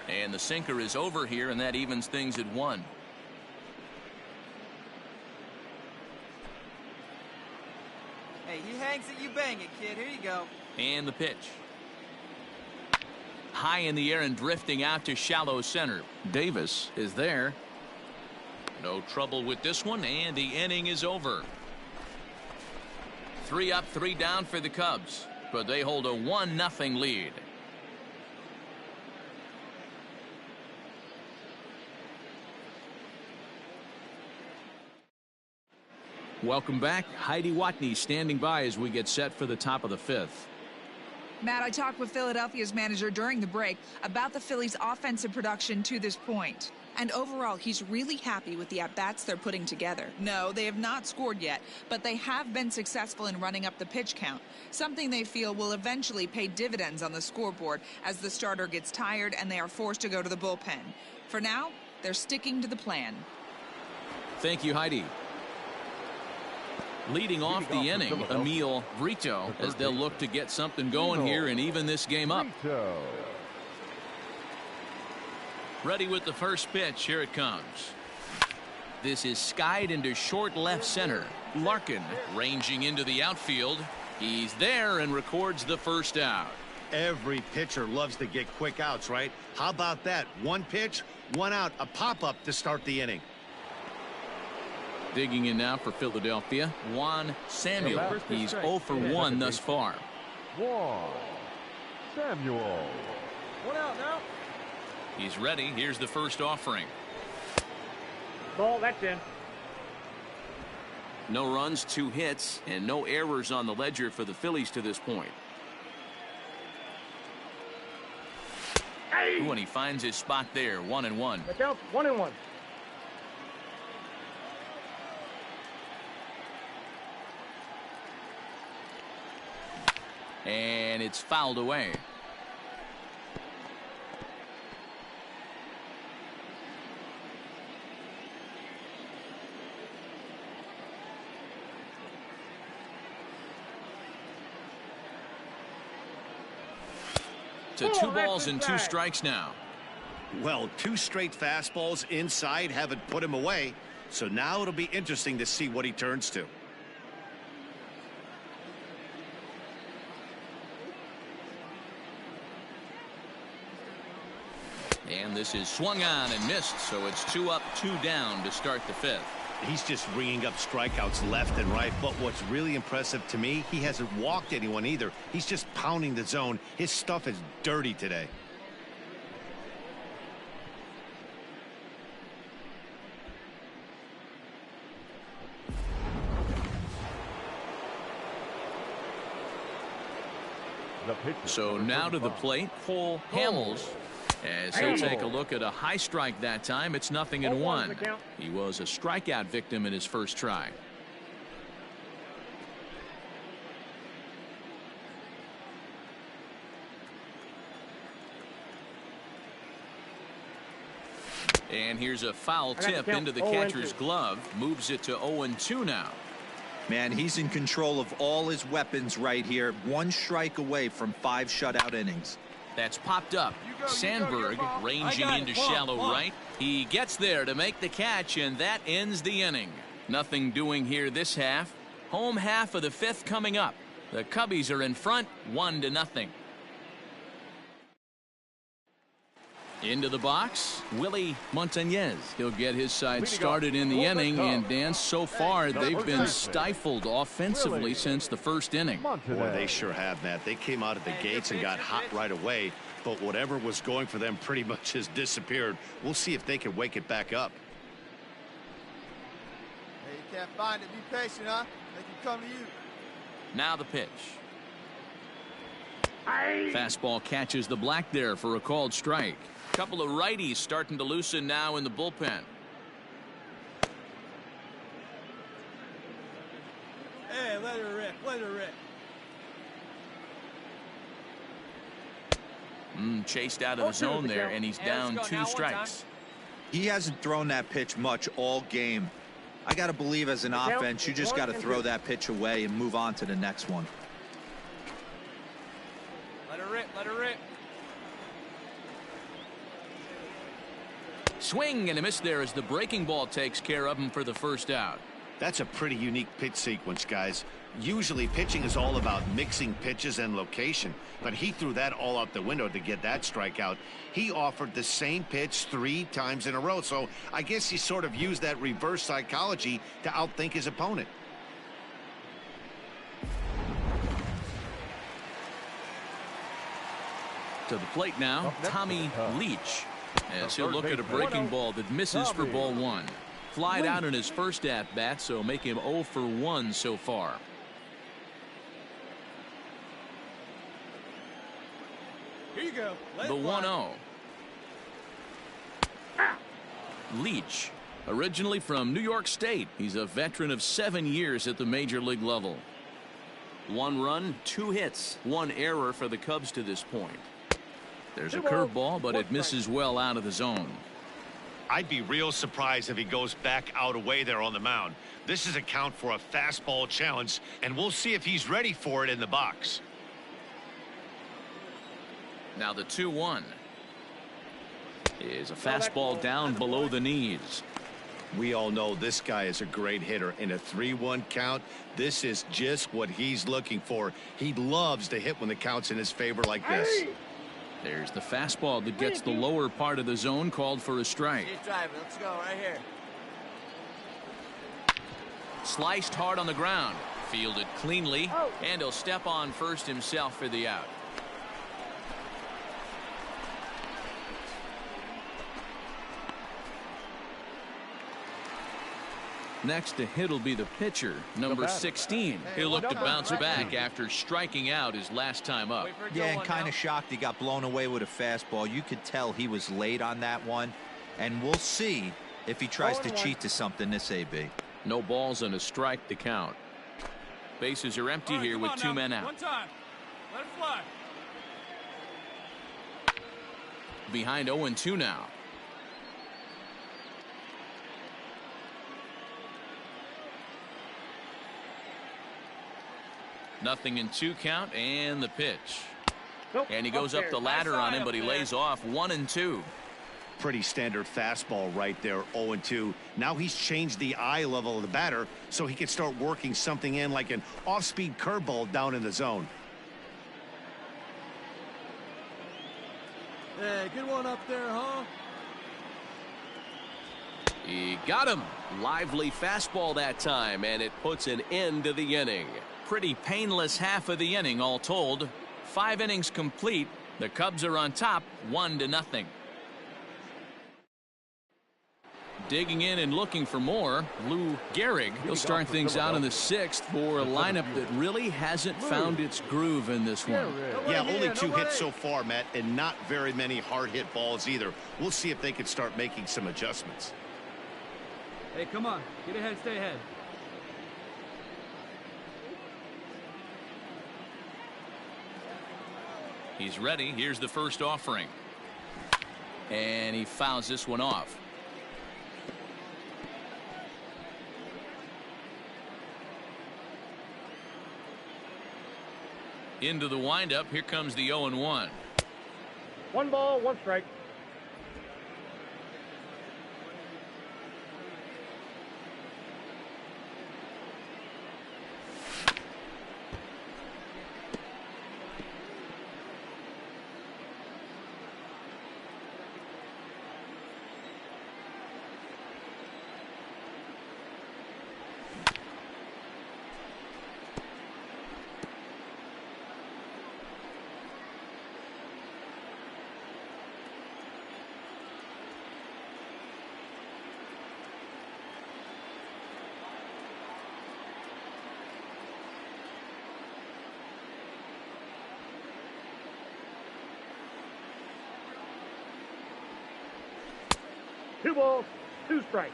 And the sinker is over here, and that evens things at 1. Hey, he hangs it, you bang it, kid. Here you go. And the pitch. High in the air and drifting out to shallow center. Davis is there. No trouble with this one, and the inning is over. 3 up, 3 down for the Cubs, but they hold a 1-0 lead. Welcome back. Heidi Watney standing by as we get set for the top of the 5th. Matt, I talked with Philadelphia's manager during the break about the Phillies' offensive production to this point. And overall, he's really happy with the at-bats they're putting together. No, they have not scored yet, but they have been successful in running up the pitch count, something they feel will eventually pay dividends on the scoreboard as the starter gets tired and they are forced to go to the bullpen. For now, they're sticking to the plan. Thank you, Heidi. Leading off the inning, Emil Brito, as they'll look to get something going here and even this game up. Ready with the first pitch. Here it comes. This is skied into short left center. Larkin ranging into the outfield. He's there and records the first out. Every pitcher loves to get quick outs, right? How about that? 1 pitch, 1 out, a pop-up to start the inning. Digging in now for Philadelphia, Juan Samuel. He's 0 for 1 thus far. Juan Samuel. 1 out now. He's ready. Here's the first offering. Ball, that's in. No runs, 2 hits, and no errors on the ledger for the Phillies to this point. Hey. Ooh, and he finds his spot there, 1-1. Watch out, 1-1. And it's fouled away. to 2 balls and 2 strikes now. Well, 2 straight fastballs inside haven't put him away. So now it'll be interesting to see what he turns to. And this is swung on and missed, so it's 2 up, 2 down to start the 5th. He's just ringing up strikeouts left and right. But what's really impressive to me, he hasn't walked anyone either. He's just pounding the zone. His stuff is dirty today. So now to the plate, Cole Hamels, as he'll take a look at a high strike that time. It's 0-1. He was a strikeout victim in his first try. And here's a foul tip into the catcher's glove. Moves it to 0-2 now. Man, he's in control of all his weapons right here. 1 strike away from 5 shutout innings. That's popped up. Sandberg ranging into shallow right. He gets there to make the catch, and that ends the inning. Nothing doing here this half. Home half of the 5th coming up. The Cubbies are in front, 1-0. Into the box, Willie Martinez. He'll get his side started in the inning, and Dan, so far they've been stifled offensively since the first inning. Boy, they sure have, Matt. They came out of the gates and got hot right away, but whatever was going for them pretty much has disappeared. We'll see if they can wake it back up. Hey, you can't find it. Be patient, huh? They can come to you. Now the pitch. Fastball catches the black there for a called strike. Couple of righties starting to loosen now in the bullpen. Hey, let her rip. Let her rip. Chased out of the zone there, and he's down 2 strikes. He hasn't thrown that pitch much all game. I got to believe as an offense, you just got to throw that pitch away and move on to the next one. Let her rip. Let her rip. Swing and a miss there as the breaking ball takes care of him for the first out. That's a pretty unique pitch sequence, guys. Usually pitching is all about mixing pitches and location, but he threw that all out the window to get that strikeout. He offered the same pitch 3 times in a row, so I guess he sort of used that reverse psychology to outthink his opponent. To the plate now, Tommy Leach, as he'll look at a breaking ball that misses for ball 1. Flied out in his first at-bat, so make him 0 for 1 so far. Here you go. The 1-0. Leach, originally from New York State. He's a veteran of 7 years at the major league level. 1 run, 2 hits, 1 error for the Cubs to this point. There's a curveball, but it misses well out of the zone. I'd be real surprised if he goes back out away there on the mound. This is a count for a fastball challenge, and we'll see if he's ready for it in the box. Now the 2-1 is a fastball down below the knees. We all know this guy is a great hitter. In a 3-1 count, this is just what he's looking for. He loves to hit when the count's in his favor like this. There's the fastball that gets the lower part of the zone, called for a strike. Keep driving. Let's go right here. Sliced hard on the ground. Fielded cleanly, and he'll step on first himself for the out. Next to hit will be the pitcher, number 16. He'll look to bounce back after striking out his last time up. Yeah, and kind of shocked he got blown away with a fastball. You could tell he was late on that one, and we'll see if he tries to cheat to something this AB. No balls and a strike to count. Bases are empty here with 2 men out. One time. Let it fly. Behind 0-2 now. Nothing in 2 count, and the pitch. And he goes up the ladder on him, but he lays off 1-2. Pretty standard fastball right there, 0-2. Now he's changed the eye level of the batter so he can start working something in like an off-speed curveball down in the zone. Hey, good one up there, huh? He got him. Lively fastball that time, and it puts an end to the inning. Pretty painless half of the inning all told. 5 innings complete. The Cubs are on top 1-0. Digging in and looking for more, Lou Gehrig. He'll start things out in the 6th for a lineup that really hasn't found its groove in this one. Yeah, only 2 hits so far, Matt, and not very many hard hit balls either. We'll see if they can start making some adjustments. Hey, come on. Get ahead, stay ahead. He's ready. Here's the first offering. And he fouls this one off. Into the windup. Here comes the 0-1. 1 ball, 1 strike. Two balls, 2 strikes.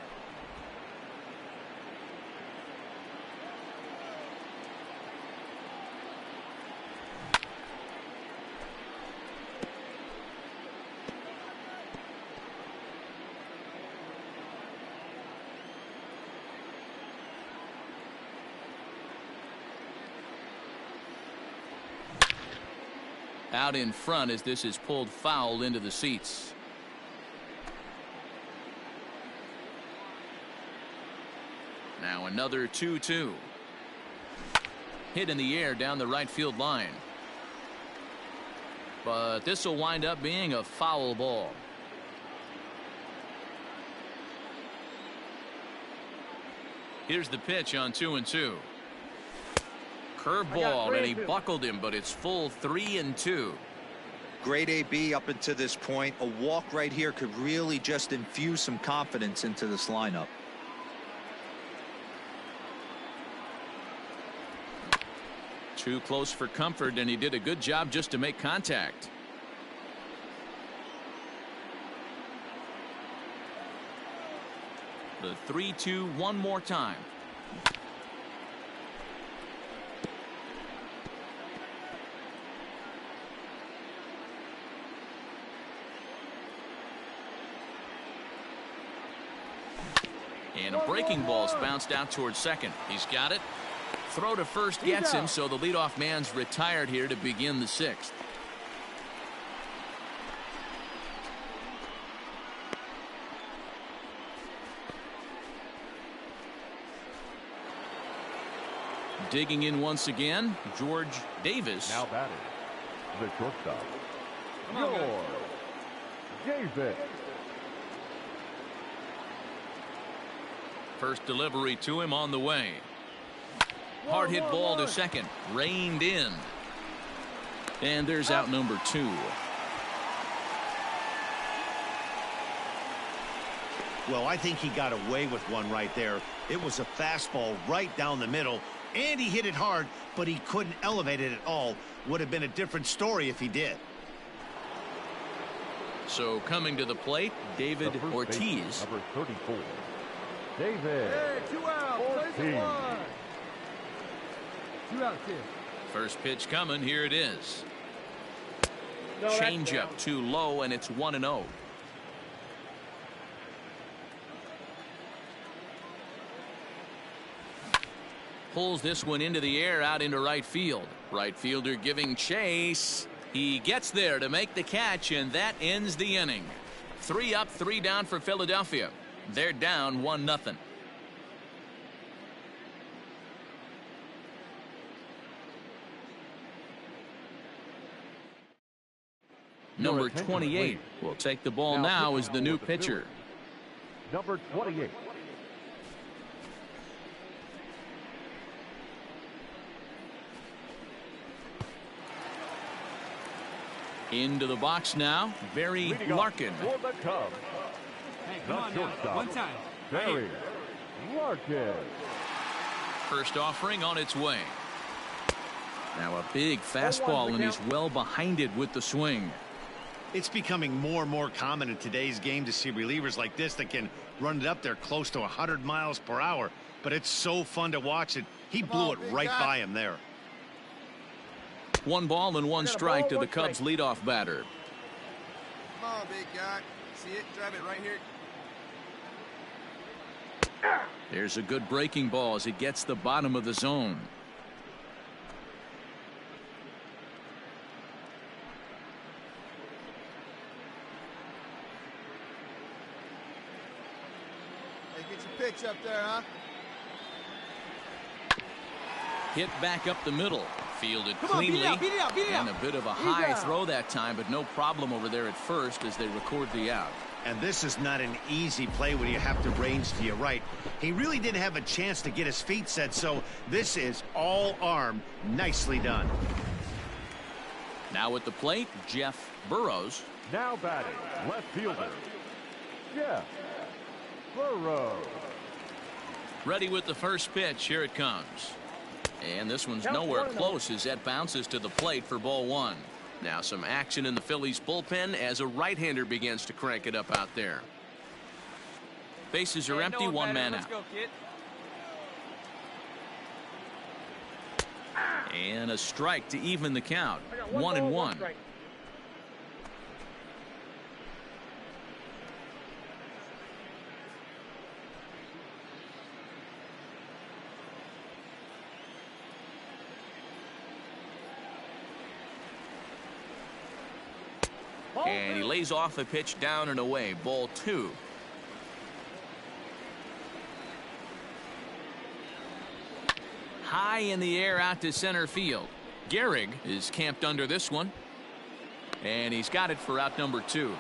Out in front as this is pulled foul into the seats. Now another 2-2. Hit in the air down the right field line. But this will wind up being a foul ball. Here's the pitch on 2-2. Curveball, and he buckled him, but it's full 3-2. Great AB up until this point. A walk right here could really just infuse some confidence into this lineup. Too close for comfort, and he did a good job just to make contact. The 3-2 one more time. And a breaking ball's bounced out towards second. He's got it. Throw to first gets him, so the leadoff man's retired here to begin the 6th. Digging in once again, George Davis. Now batting, the shortstop, George Davis. First delivery to him on the way. Hard hit ball to second. Reined in. And there's out number 2. Well, I think he got away with one right there. It was a fastball right down the middle, and he hit it hard, but he couldn't elevate it at all. Would have been a different story if he did. So coming to the plate, David Ortiz. Number 34. David. Hey, 2 outs. Ortiz. 2 outs here. First pitch coming. Here it is. No, Changeup too low, and it's 1-0. Pulls this one into the air out into right field. Right fielder giving chase. He gets there to make the catch, and that ends the inning. 3 up, 3 down for Philadelphia. They're down 1-0. Number 28 will take the ball now as the new pitcher. Number 28. Into the box now, Barry Larkin. For the Cubs. Hey, come on now. One time. Barry Larkin. First offering on its way. Now a big fastball, and he's well behind it with the swing. It's becoming more and more common in today's game to see relievers like this that can run it up there close to 100 miles per hour. But it's so fun to watch it. He blew it right by him there. 1 ball and 1 strike to the Cubs leadoff batter. Come on, big guy. See it? Drive it right here. There's a good breaking ball as it gets the bottom of the zone. Hey, get your pitch up there, huh? Hit back up the middle. Fielded cleanly. And a bit of a high throw that time, but no problem over there at first as they record the out. And this is not an easy play when you have to range to your right. He really didn't have a chance to get his feet set, so this is all arm. Nicely done. Now at the plate, Jeff Burrows. Now batting, left fielder, Jeff Burrows. Ready with the first pitch. Here it comes. And this one's nowhere close as that bounces to the plate for ball 1. Now some action in the Phillies bullpen as a right-hander begins to crank it up out there. Bases are empty, 1 man out. Go, kid. And a strike to even the count. 1-1. And he lays off a pitch down and away. Ball 2. High in the air out to center field. Gehrig is camped under this one. And he's got it for out number 2.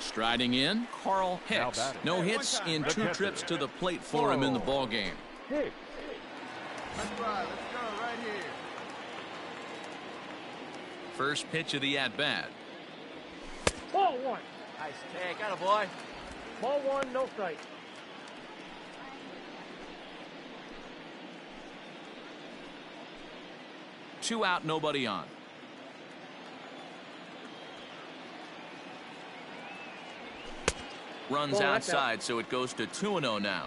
Striding in, Carl Hicks. No hits in 2 trips to the plate for him in the ballgame. Hicks. That's right. Let's go right here. First pitch of the at-bat. Ball 1. Nice take. Atta boy. Ball 1, no strike. Two out, nobody on. Runs outside, so it goes to 2-0 now.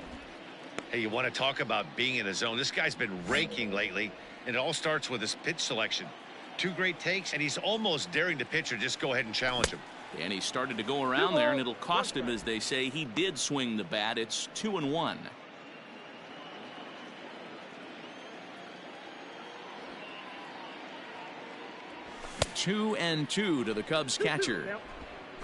Hey, you want to talk about being in a zone? This guy's been raking lately, and it all starts with his pitch selection. 2 great takes, and he's almost daring the pitcher just go ahead and challenge him. And he started to go around there, and it'll cost him, as they say. He did swing the bat. It's 2-1. Two and 2 to the Cubs catcher.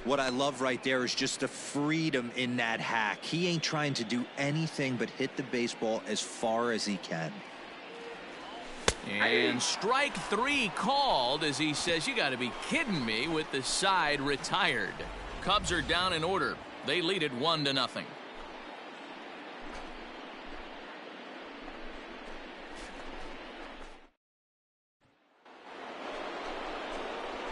What I love right there is just the freedom in that hack. He ain't trying to do anything but hit the baseball as far as he can. And strike 3 called as he says, you got to be kidding me, with the side retired. Cubs are down in order. They lead it 1-0.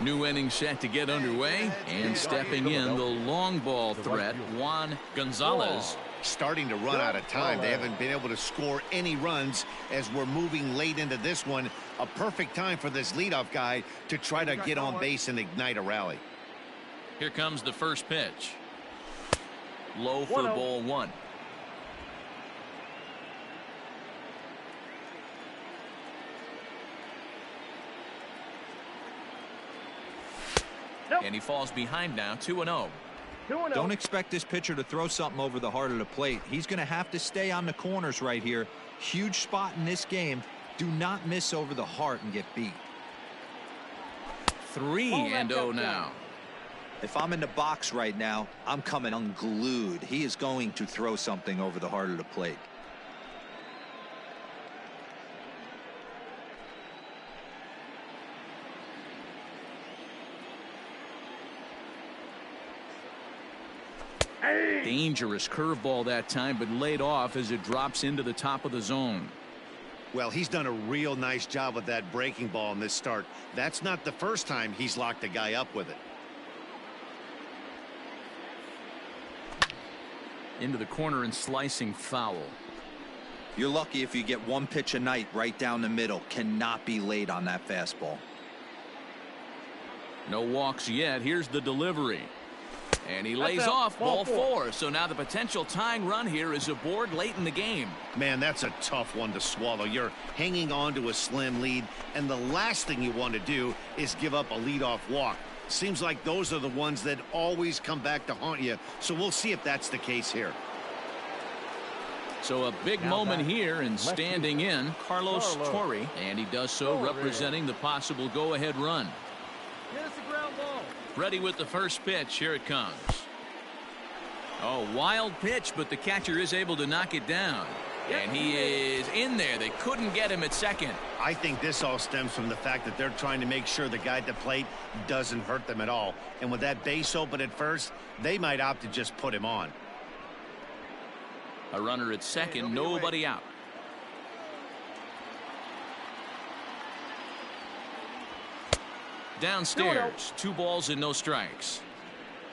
New inning set to get underway, and stepping in the long ball threat, Juan Gonzalez. Starting to run out of time. They haven't been able to score any runs as we're moving late into this one. A perfect time for this leadoff guy to try to get on base and ignite a rally. Here comes the first pitch. Low for ball 1. And he falls behind now, 2-0. 2-0. Don't expect this pitcher to throw something over the heart of the plate. He's going to have to stay on the corners right here. Huge spot in this game. Do not miss over the heart and get beat. 3-0 now. If I'm in the box right now, I'm coming unglued. He is going to throw something over the heart of the plate. Dangerous curveball that time, but laid off as it drops into the top of the zone. Well, he's done a real nice job with that breaking ball in this start. That's not the first time he's locked a guy up with it. Into the corner and slicing foul. You're lucky if you get one pitch a night right down the middle. Cannot be late on that fastball. No walks yet. Here's the delivery. And he lays off ball 4. So now the potential tying run here is aboard late in the game. Man, that's a tough one to swallow. You're hanging on to a slim lead, and the last thing you want to do is give up a leadoff walk. Seems like those are the ones that always come back to haunt you. So we'll see if that's the case here. So a big moment here, and standing in, Carlos Torre, and he does so representing the possible go-ahead run. Get us a ground ball. Ready with the first pitch. Here it comes. Oh, wild pitch, but the catcher is able to knock it down. And he is in there. They couldn't get him at second. I think this all stems from the fact that they're trying to make sure the guy at the plate doesn't hurt them at all. And with that base open at first, they might opt to just put him on. A runner at second, nobody out. Downstairs, 2 balls and no strikes.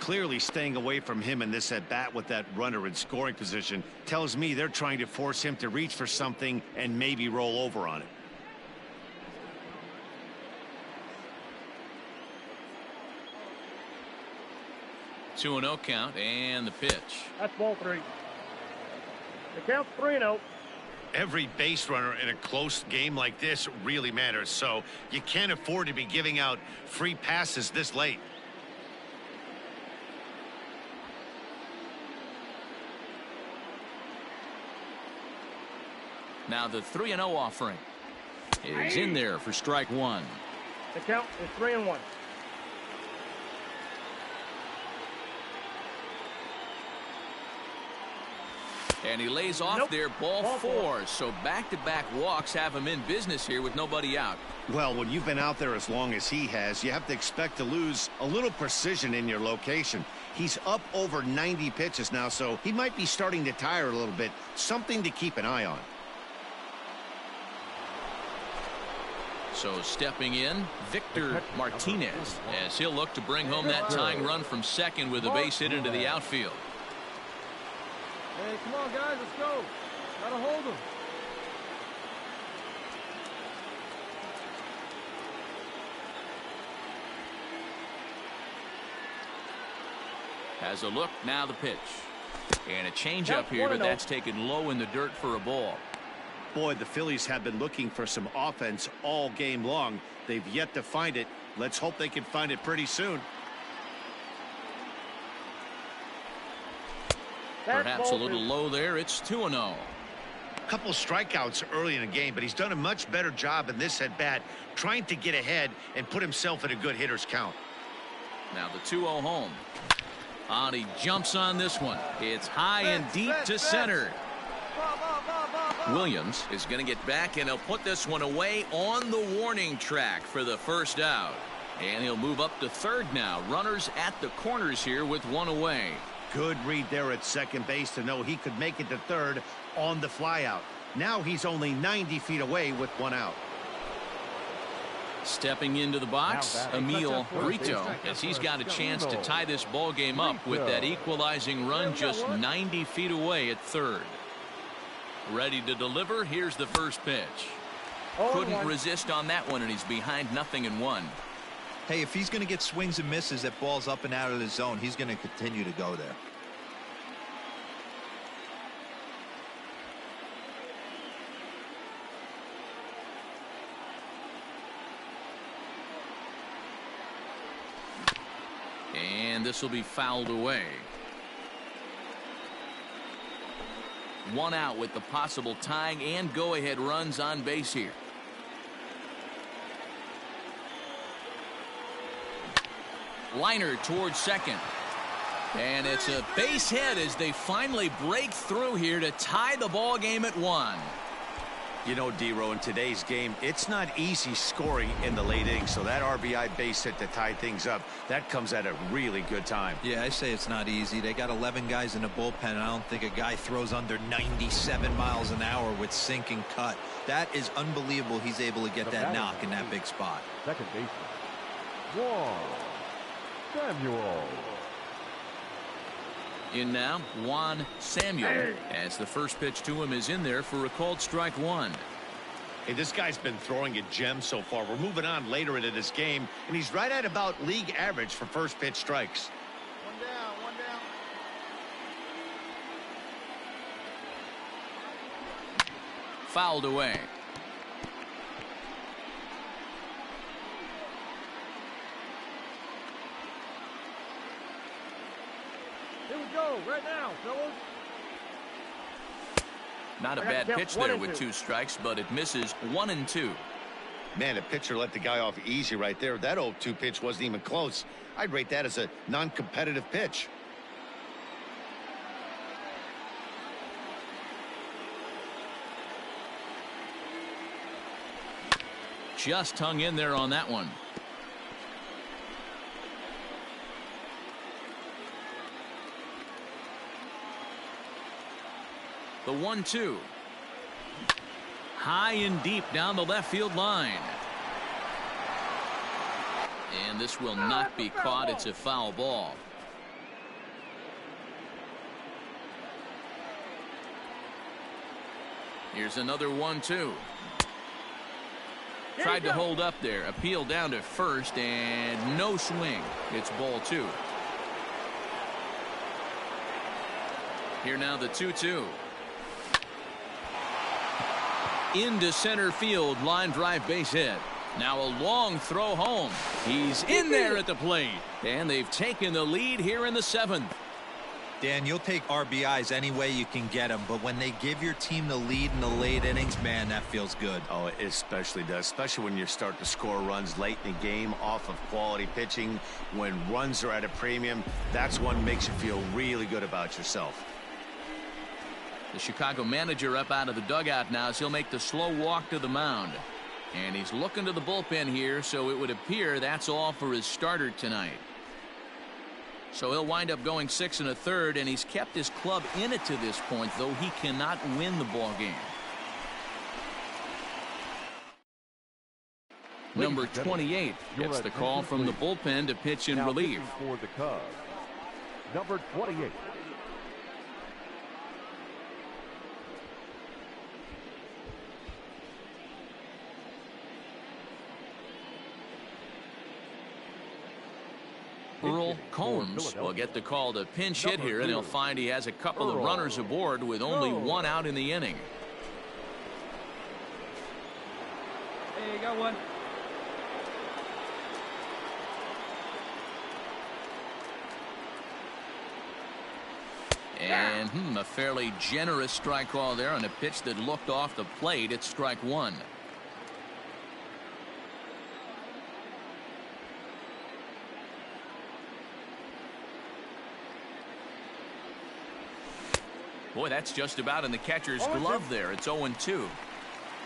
Clearly staying away from him in this at bat with that runner in scoring position tells me they're trying to force him to reach for something and maybe roll over on it. Two and 0 count, and the pitch. That's ball 3. The count's 3-0. Every base runner in a close game like this really matters, so you can't afford to be giving out free passes this late. Now the 3-0 offering is in there for strike 1. The count is 3-1. And he lays off there, ball 4. So back-to-back walks have him in business here with nobody out. Well, when you've been out there as long as he has, you have to expect to lose a little precision in your location. He's up over 90 pitches now, so he might be starting to tire a little bit. Something to keep an eye on. So stepping in, Victor Martinez, as he'll look to bring home that tying run from second with a base hit into the outfield. Hey, come on, guys, let's go. Gotta hold him. Has a look, now the pitch. And a changeup here, but that's taken low in the dirt for a ball. Boy, the Phillies have been looking for some offense all game long. They've yet to find it. Let's hope they can find it pretty soon. Perhaps a little low there. It's 2-0. A couple strikeouts early in the game, but he's done a much better job in this at bat trying to get ahead and put himself in a good hitter's count. Now the 2-0 home. And he jumps on this one. It's high and deep to center. Williams is going to get back, and he'll put this one away on the warning track for the first out. And he'll move up to third now. Runners at the corners here with one away. Good read there at second base to know he could make it to third on the flyout. Now he's only 90 feet away with one out. Stepping into the box, Emil Brito, as he's got a chance to tie this ball game up with that equalizing run just 90 feet away at third. Ready to deliver. Here's the first pitch. Couldn't resist on that one, and he's behind 0-1. Hey, if he's going to get swings and misses at balls up and out of the zone, he's going to continue to go there. And this will be fouled away. One out with the possible tying and go-ahead runs on base here. Liner towards second. And it's a base hit as they finally break through here to tie the ball game at 1. You know, D-Row, in today's game, it's not easy scoring in the late innings, so that RBI base hit to tie things up, that comes at a really good time. Yeah, I say it's not easy. They got 11 guys in the bullpen, and I don't think a guy throws under 97 miles an hour with sink and cut. That is unbelievable he's able to get that knock in that big spot. Second baseman, Juan Samuel. In now, Juan Samuel, as the first pitch to him is in there for a called strike 1. Hey, this guy's been throwing a gem so far. We're moving on later into this game, and he's right at about league average for first pitch strikes. One down, one down. Fouled away. Here we go, right now, fellas. Not a bad pitch there with 2 strikes, but it misses 1 and 2. Man, the pitcher let the guy off easy right there. That 0-2 pitch wasn't even close. I'd rate that as a non-competitive pitch. Just hung in there on that one. The 1-2. High and deep down the left field line. And this will not be caught. It's a foul ball. Here's another 1-2. Tried to hold up there. Appeal down to first and no swing. It's ball 2. Here now the 2-2. Into center field, line drive base hit. Now a long throw home. He's in there at the plate. And they've taken the lead here in the 7th. Dan, you'll take RBIs any way you can get them, but when they give your team the lead in the late innings, man, that feels good. Oh, it especially does, especially when you start to score runs late in the game off of quality pitching. When runs are at a premium, that's what makes you feel really good about yourself. The Chicago manager up out of the dugout now as he'll make the slow walk to the mound. And he's looking to the bullpen here, so it would appear that's all for his starter tonight. So he'll wind up going 6 1/3, and he's kept his club in it to this point, though he cannot win the ball game. Number 28 gets the call from the bullpen to pitch in relief. For the Cubs, number 28. Earl Combs will get the call to pinch hit here, and he'll find he has a couple of runners aboard with only 1 out in the inning. Hey, got one. And a fairly generous strike call there on a pitch that looked off the plate. It's strike 1. Boy, that's just about in the catcher's glove there. It's 0-2.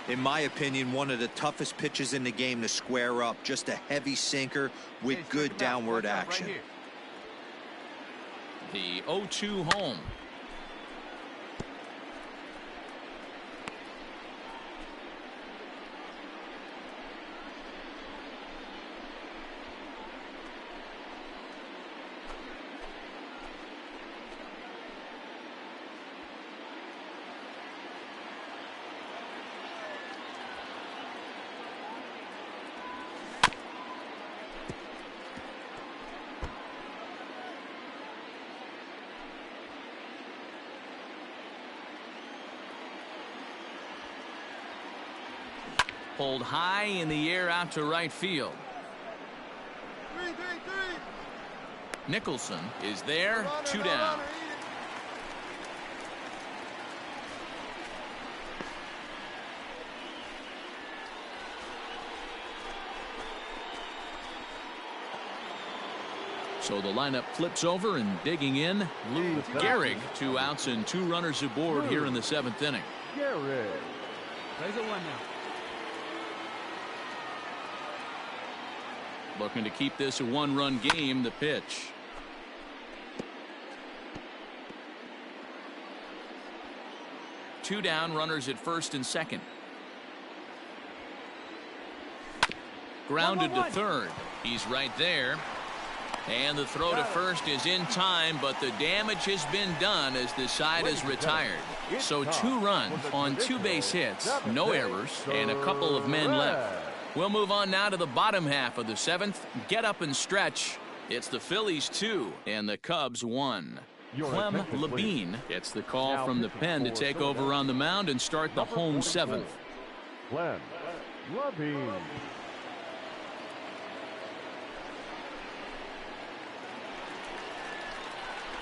In my opinion, one of the toughest pitches in the game to square up. Just a heavy sinker with good downward action. The 0-2 home. Pulled high in the air out to right field. Nicholson is there. 2 down. So the lineup flips over, and digging in, Lou Gehrig. 2 outs and 2 runners aboard here in the 7th inning. Gehrig. Plays at 1 now. Looking to keep this a 1-run game. The pitch. Two down, runners at first and second. Grounded to third. He's right there. And the throw to first is in time, but the damage has been done as the side is retired. So 2 runs on 2 base hits, no errors, and a couple of men left. We'll move on now to the bottom half of the 7th. Get up and stretch. It's the Phillies 2 and the Cubs 1. Clem Labine gets the call from the pen to take over on the mound and start the home 7th. Clem Labine.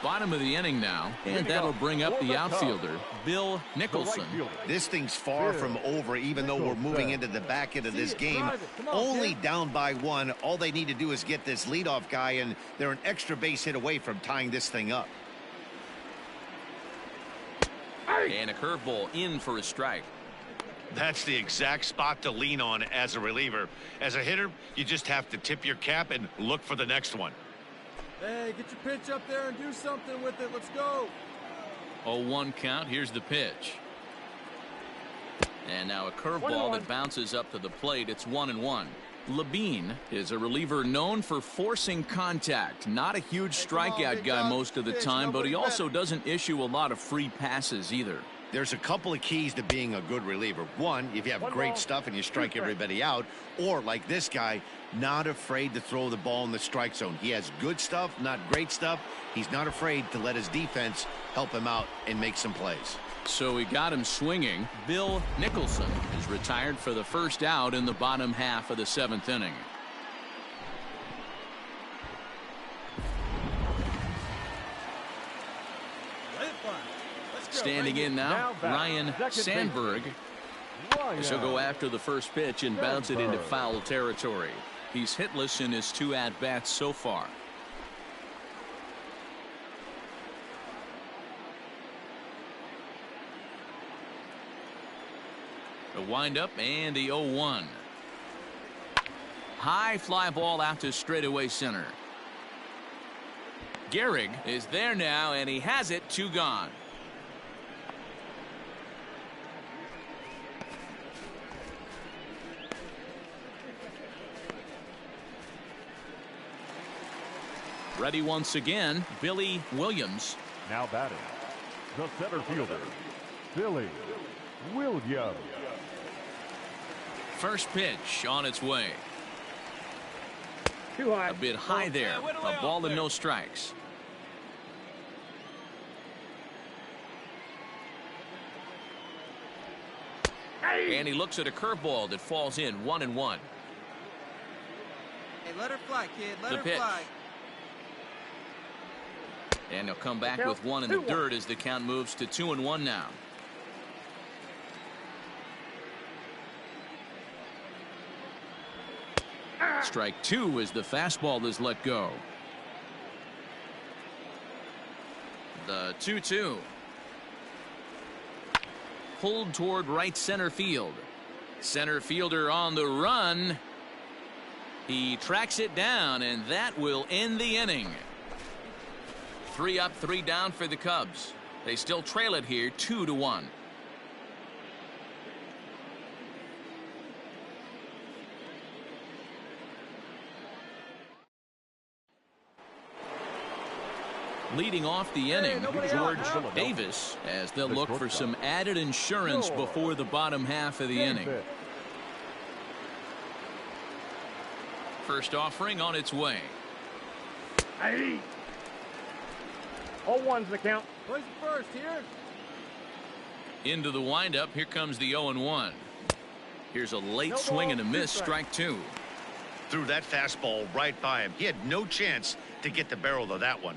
Bottom of the inning now, and that'll bring up the outfielder, Bill Nicholson. This thing's far from over, even though we're moving into the back end of this game. Only down by 1. All they need to do is get this leadoff guy, and they're an extra base hit away from tying this thing up. And a curveball in for a strike. That's the exact spot to lean on as a reliever. As a hitter, you just have to tip your cap and look for the next one. Hey, get your pitch up there and do something with it. Let's go. 0-1 count. Here's the pitch. And now a curveball that bounces up to the plate. It's 1-1. Labine is a reliever known for forcing contact. Not a huge strikeout guy most of the time, but he also doesn't issue a lot of free passes either. There's a couple of keys to being a good reliever. One, if you have great stuff and you strike everybody out, or like this guy, not afraid to throw the ball in the strike zone. He has good stuff, not great stuff. He's not afraid to let his defense help him out and make some plays. So he got him swinging. Bill Nicholson is retired for the first out in the bottom half of the 7th inning. Standing in now, Ryan Sandberg. He'll go after the first pitch and bounce it into foul territory. He's hitless in his 2 at-bats so far. The windup and the 0-1. High fly ball out to straightaway center. Gehrig is there now, and he has it. 2 gone. Ready once again, Billy Williams. Now batting, the center fielder, Billy Williams. First pitch on its way. Too high. A bit high there. A ball and no strikes. And he looks at a curveball that falls in. 1-1. Hey, let her fly, kid. Let The her pitch. fly. And he'll come back with 1 in the dirt as the count moves to 2-1 now. Strike 2 as the fastball is let go. The 2-2. Pulled toward right center field. Center fielder on the run. He tracks it down, and that will end the inning. 3 up, 3 down for the Cubs. They still trail it here 2-1. Leading off the inning, George Davis, as they'll look for some added insurance before the bottom half of the inning. First offering on its way. 0-1's the count. Where's the first here? Into the windup. Here comes the 0-1. Here's a late swing and a miss. Strike 2. Threw that fastball right by him. He had no chance to get the barrel of that one.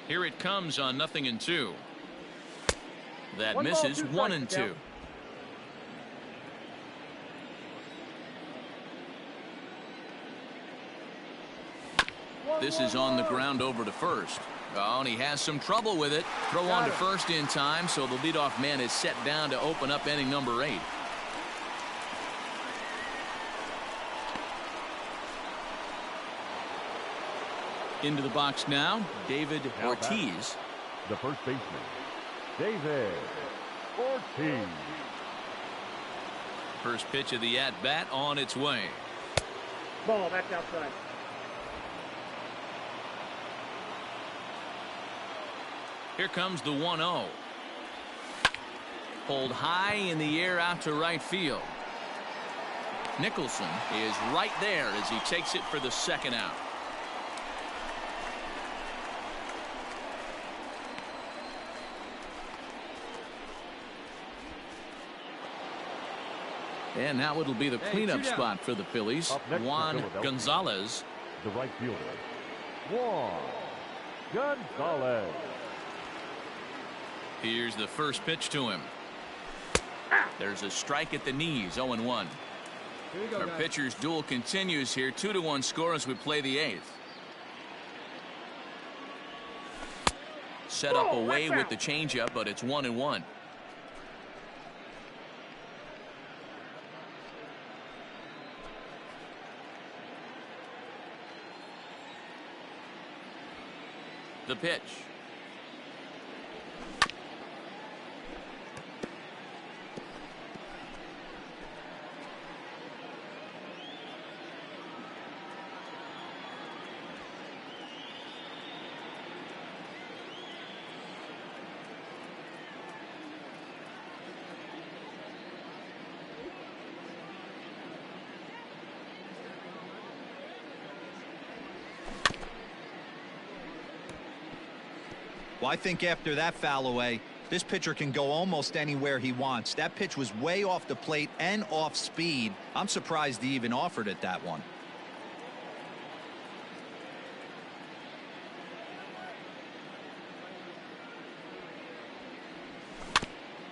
Here it comes on 0-2. That One misses. ball, 1-2. This is on the ground over to first. Oh, and he has some trouble with it. Throw on to first in time, so the leadoff man is set down to open up inning number 8. Into the box now, David Ortiz. The first baseman, David Ortiz. First pitch of the at-bat on its way. Ball back outside. Here comes the 1-0. Pulled high in the air out to right field. Nicholson is right there as he takes it for the second out. And now it'll be the cleanup spot for the Phillies. Juan Gonzalez. The right fielder, Juan Gonzalez. Here's the first pitch to him. There's a strike at the knees. 0-1. Our pitcher's duel continues here. 2-1 score as we play the 8th. Set up away with the changeup, but it's 1-1. The pitch. Well, I think after that foul away, this pitcher can go almost anywhere he wants. That pitch was way off the plate and off speed. I'm surprised he even offered it that one.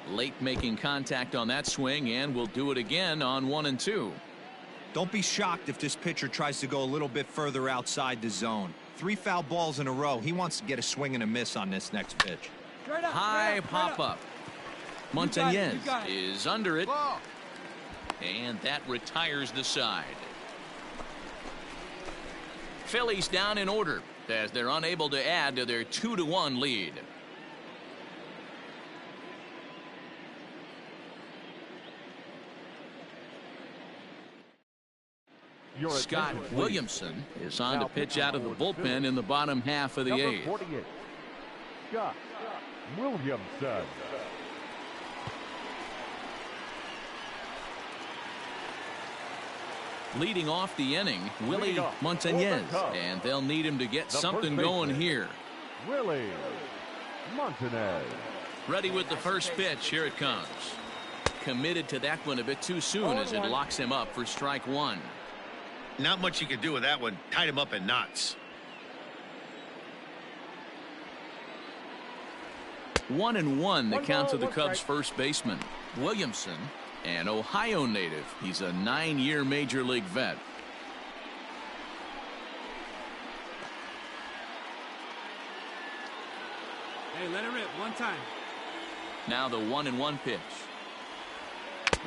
Late making contact on that swing, and we'll do it again on 1-2. Don't be shocked if this pitcher tries to go a little bit further outside the zone. 3 foul balls in a row. He wants to get a swing and a miss on this next pitch. High pop-up. Martinez is under it. And that retires the side. Phillies down in order as they're unable to add to their 2-1 lead. Scott Williamson is on to pitch out of the bullpen in the bottom half of the 8th. 48, Scott Williamson. Leading off the inning, Willie Martinez, and they'll need him to get something going here. Willie Martinez. Ready with the first pitch. Here it comes. Committed to that one a bit too soon as it locks him up for strike 1. Not much you can do with that one. Tied him up in knots. 1-1 the count to the Cubs first baseman. Williamson, an Ohio native. He's a 9-year major league vet. Hey, let it rip one time. Now the 1-1 pitch.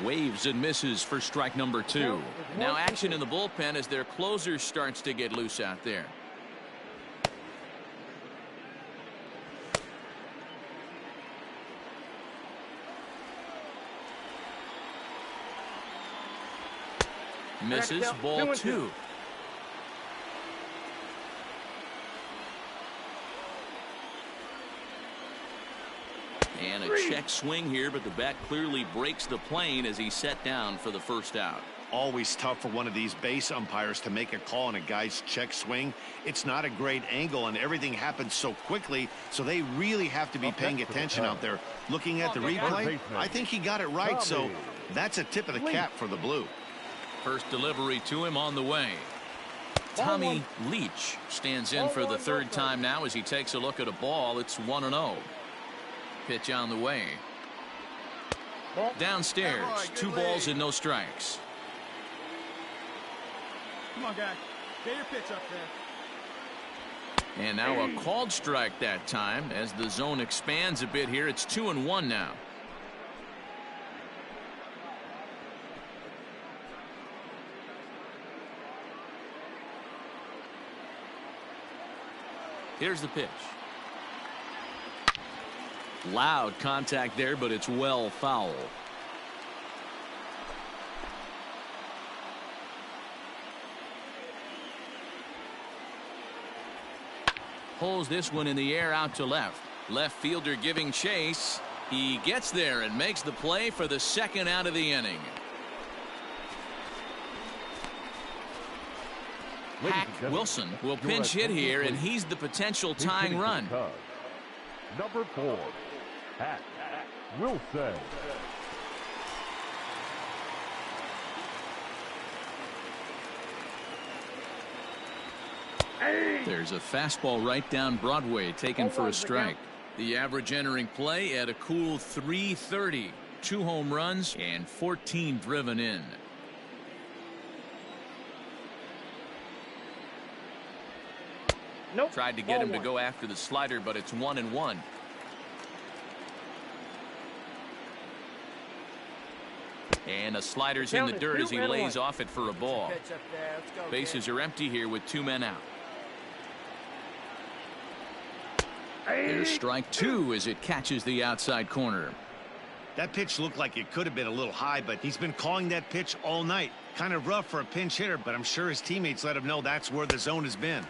Waves and misses for strike number 2. Now action in the bullpen as their closer starts to get loose out there. Misses. Ball 2. And a check swing here, but the bat clearly breaks the plane as he's set down for the first out. Always tough for one of these base umpires to make a call on a guy's check swing. It's not a great angle, and everything happens so quickly, so they really have to be paying attention out there. Looking at the replay, I think he got it right, so That's a tip of the cap for the blue. First delivery to him on the way. Tommy Leach stands in for the third time now as he takes a look at a ball. It's 1-0. Pitch on the way. Downstairs, 2 balls and no strikes. Come on, guy. Get your pitch up there. And now a called strike that time as the zone expands a bit here. It's 2-1 now. Here's the pitch. Loud contact there, but it's well foul. Pulls this one in the air out to left. Left fielder giving chase. He gets there and makes the play for the second out of the inning. Hack Wilson will pinch hit here, and he's the potential tying run. Number 4, Hack Wilson. There's a fastball right down Broadway taken for a strike. The average entering play at a cool .330. 2 home runs and 14 driven in. Nope. Tried to get him to go after the slider, but it's 1-1. And a slider's in the dirt as he lays off it for a ball. Bases are empty here with 2 men out. There's strike 2 as it catches the outside corner. That pitch looked like it could have been a little high, but he's been calling that pitch all night. Kind of rough for a pinch hitter, but I'm sure his teammates let him know that's where the zone has been.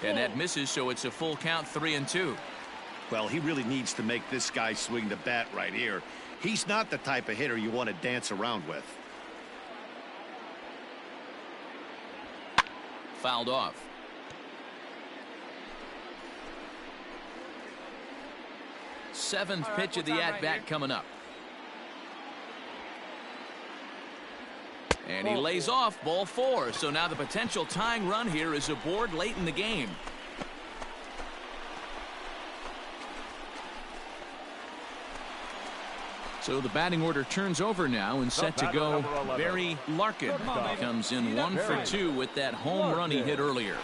And that misses, so it's a full count, 3-2. Well, he really needs to make this guy swing the bat right here. He's not the type of hitter you want to dance around with. Fouled off. Seventh pitch of the at-bat coming up. And he lays off ball 4. So now the potential tying run here is aboard late in the game. So the batting order turns over now and set to go. Barry Larkin comes in 1 for 2 with that home run he hit earlier.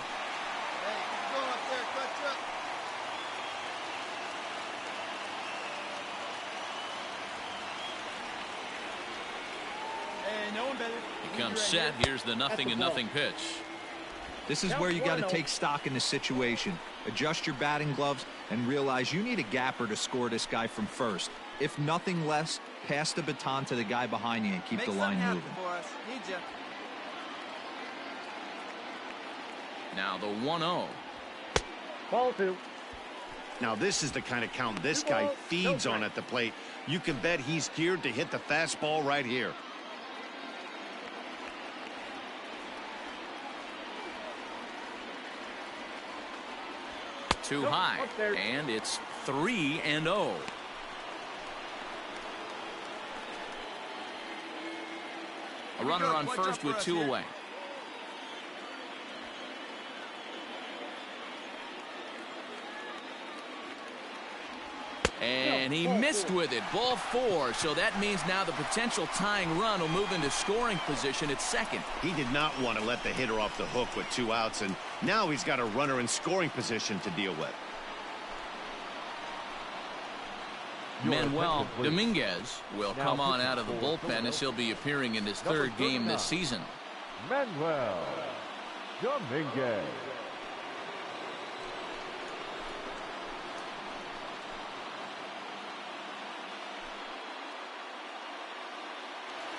He comes set. Here's the 0-0 pitch. This is where you got to take stock in the situation. Adjust your batting gloves and realize you need a gapper to score this guy from first. If nothing less, pass the baton to the guy behind you and keep the line moving. Now the 1-0. Ball 2. Now this is the kind of count this guy feeds on at the plate. You can bet he's geared to hit the fastball right here. Too high, and it's 3-0. A runner on first with 2 away. And he missed with it. Ball 4. So that means now the potential tying run will move into scoring position at second. He did not want to let the hitter off the hook with 2 outs, and now he's got a runner in scoring position to deal with. Manuel Dominguez will come on out of the bullpen as he'll be appearing in his 3rd game this season. Manuel Dominguez.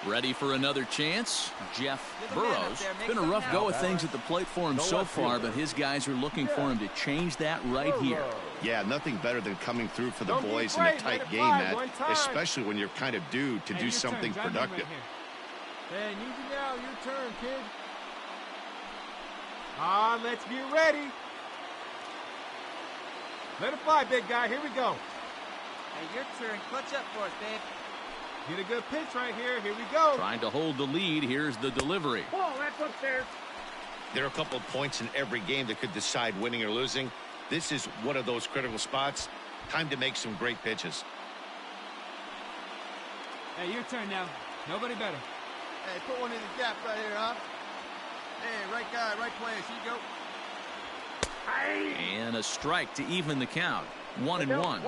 Ready for another chance? Jeff Burrows. Been a rough go of things at the plate for him so far, but his guys are looking for him to change that right here. Yeah, nothing better than coming through for the boys in a tight game, Matt, especially when you're kind of due to do something productive. Hey, easy now, your turn, kid. Let's get ready. Let it fly, big guy. Here we go. Hey, your turn. Clutch up for us, babe. Get a good pitch right here. Here we go. Trying to hold the lead. Here's the delivery. Ball, that's upstairs. There are a couple of points in every game that could decide winning or losing. This is one of those critical spots. Time to make some great pitches. Hey, your turn now. Nobody better. Hey, put one in the gap right here, huh? Hey, right guy, right place. Here you go. And a strike to even the count. 1-1. 1-1.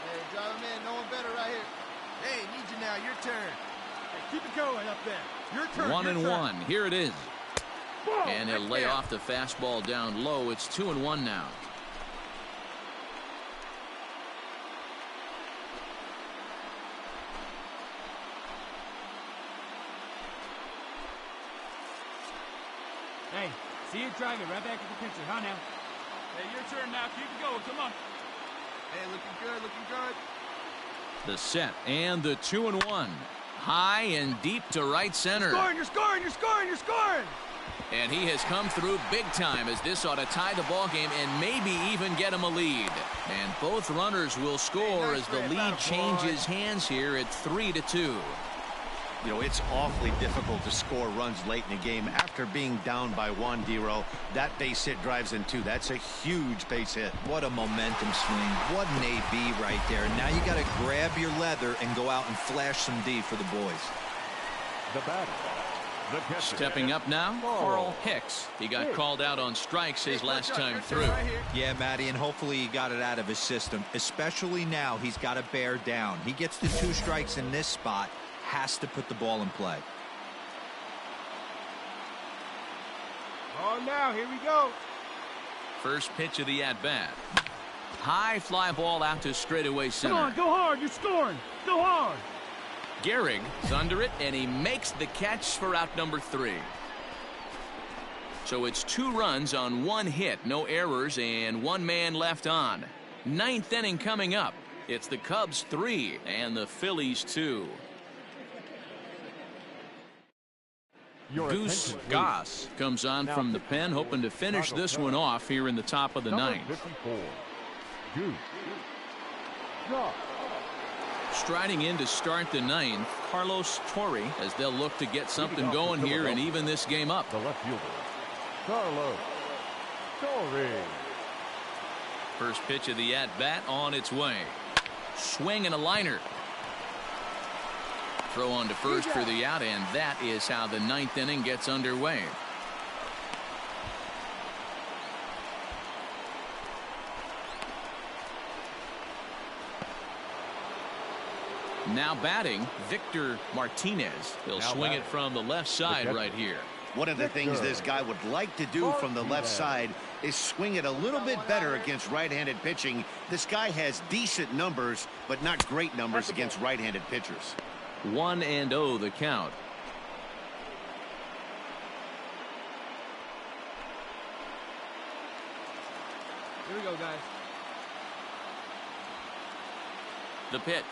Hey, drive him in. No one better right here. Hey, need you now. Your turn. Hey, keep it going up there. Your turn. 1-1. Here it is. Ball, And he'll lay off the fastball down low. It's 2-1 now. Hey, see you drive it right back at the pitcher, huh now? Hey, your turn now. Keep it going. Come on. Hey, looking good, looking good. The set and the 2-1. High and deep to right center. You're scoring. You're scoring. And he has come through big time, as this ought to tie the ball game and maybe even get him a lead. And both runners will score as the lead changes hands here at 3-2. You know, it's awfully difficult to score runs late in the game after being down by 1, D-Row. That base hit drives in 2. That's a huge base hit. What a momentum swing. What an AB right there. Now you got to grab your leather and go out and flash some D for the boys. The batter. The catcher. Stepping up now, Carl Hicks. He got called out on strikes his last time through. Yeah, Matty, and hopefully he got it out of his system. Especially now, he's got to bear down. He gets the 2 strikes in this spot. Has to put the ball in play. Oh, now here we go. First pitch of the at-bat. High fly ball out to straightaway center. Come on, go hard. You're scoring. Go hard. Gehrig's under it, and he makes the catch for out number 3. So it's 2 runs on 1 hit, no errors, and 1 man left on. 9th inning coming up. It's the Cubs 3 and the Phillies 2. Goose Goss comes on from the pen, hoping to finish this one off here in the top of the 9th. 54. Goose Goss. Striding in to start the 9th, Carlos Torre, as they'll look to get something going here and even this game up. The left fielder, Carlos Torre. First pitch of the at-bat on its way. Swing and a liner. Throw on to first for the out, and that is how the 9th inning gets underway. Now batting, Victor Martinez. He'll swing it from the left side right here. One of the things this guy would like to do from the left side is swing it a little bit better against right-handed pitching. This guy has decent numbers, but not great numbers against right-handed pitchers. 1-0 the count. Here we go, guys. The pitch.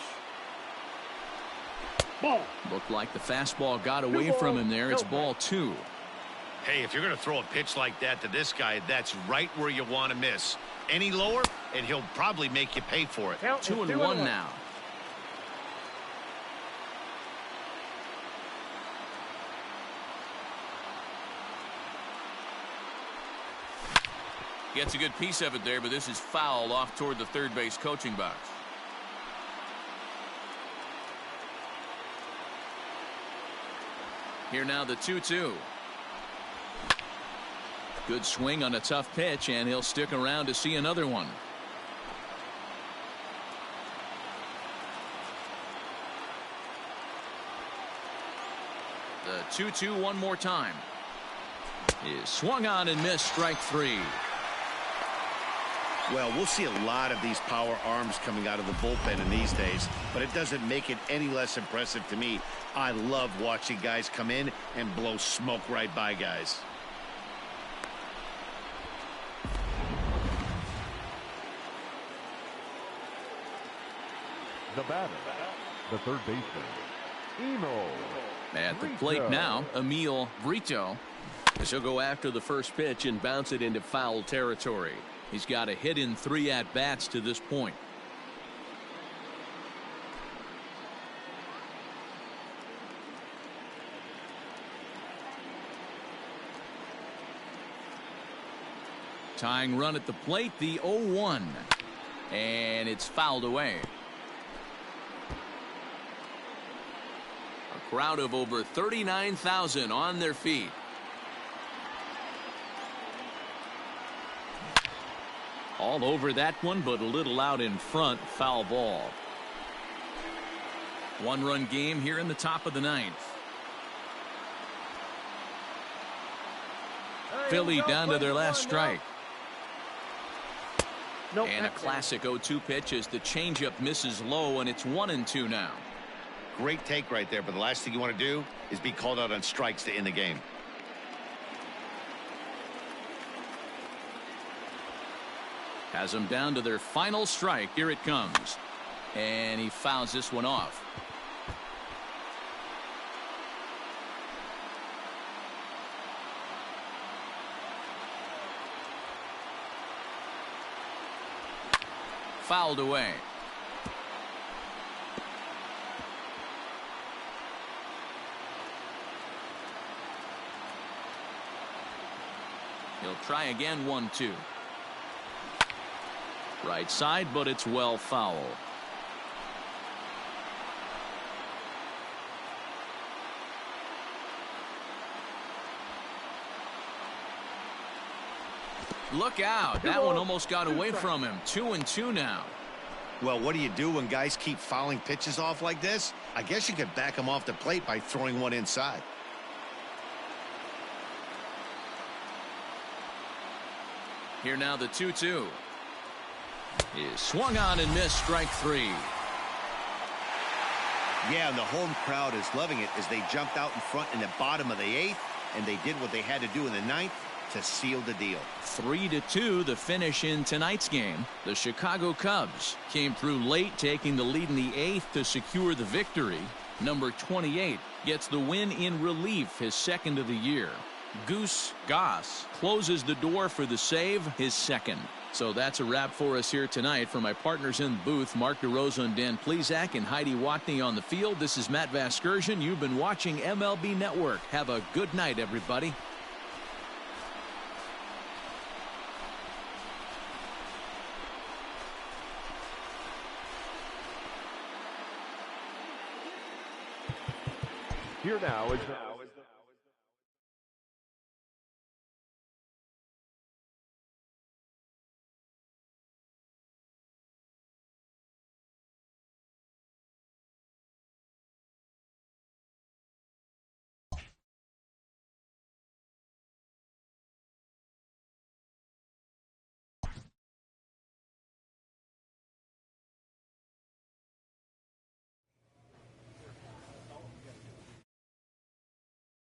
Ball. Looked like the fastball got away from him there. It's ball 2. Hey, if you're going to throw a pitch like that to this guy, that's right where you want to miss. Any lower, and he'll probably make you pay for it. 2-1 now. Gets a good piece of it there, but this is foul off toward the third base coaching box. Here now the 2-2. Good swing on a tough pitch, and he'll stick around to see another one. The 2-2 one more time. Is swung on and missed, strike 3. Well, we'll see a lot of these power arms coming out of the bullpen in these days, but it doesn't make it any less impressive to me. I love watching guys come in and blow smoke right by guys. The batter, the third baseman, Emil. At the plate now, Emil Brito. As he'll go after the first pitch and bounce it into foul territory. He's got a hit in 3 at-bats to this point. Tying run at the plate, the 0-1. And it's fouled away. A crowd of over 39,000 on their feet. All over that one, but a little out in front. Foul ball. 1-run game here in the top of the 9th. Philly down to their last strike. Nope, and a classic 0-2 pitch as the changeup misses low, and it's 1-2 now. Great take right there, but the last thing you want to do is be called out on strikes to end the game. Has them down to their final strike. Here it comes. And he fouls this one off. Fouled away. He'll try again. 1-2. Right side, but it's well foul. Look out. That one almost got away from him. 2-2 now. Well, what do you do when guys keep fouling pitches off like this? I guess you could back them off the plate by throwing one inside. Here now the 2-2. Is swung on and missed. Strike 3. Yeah, and the home crowd is loving it as they jumped out in front in the bottom of the 8th, and they did what they had to do in the 9th to seal the deal. 3-2 the finish in tonight's game. The Chicago Cubs came through late, taking the lead in the 8th to secure the victory. Number 28 gets the win in relief, his 2nd of the year. Goose Goss closes the door for the save, his 2nd. So that's a wrap for us here tonight. For my partners in the booth, Mark DeRosa and Dan Plesac and Heidi Watney on the field, this is Matt Vasgersian. You've been watching MLB Network. Have a good night, everybody. Here now is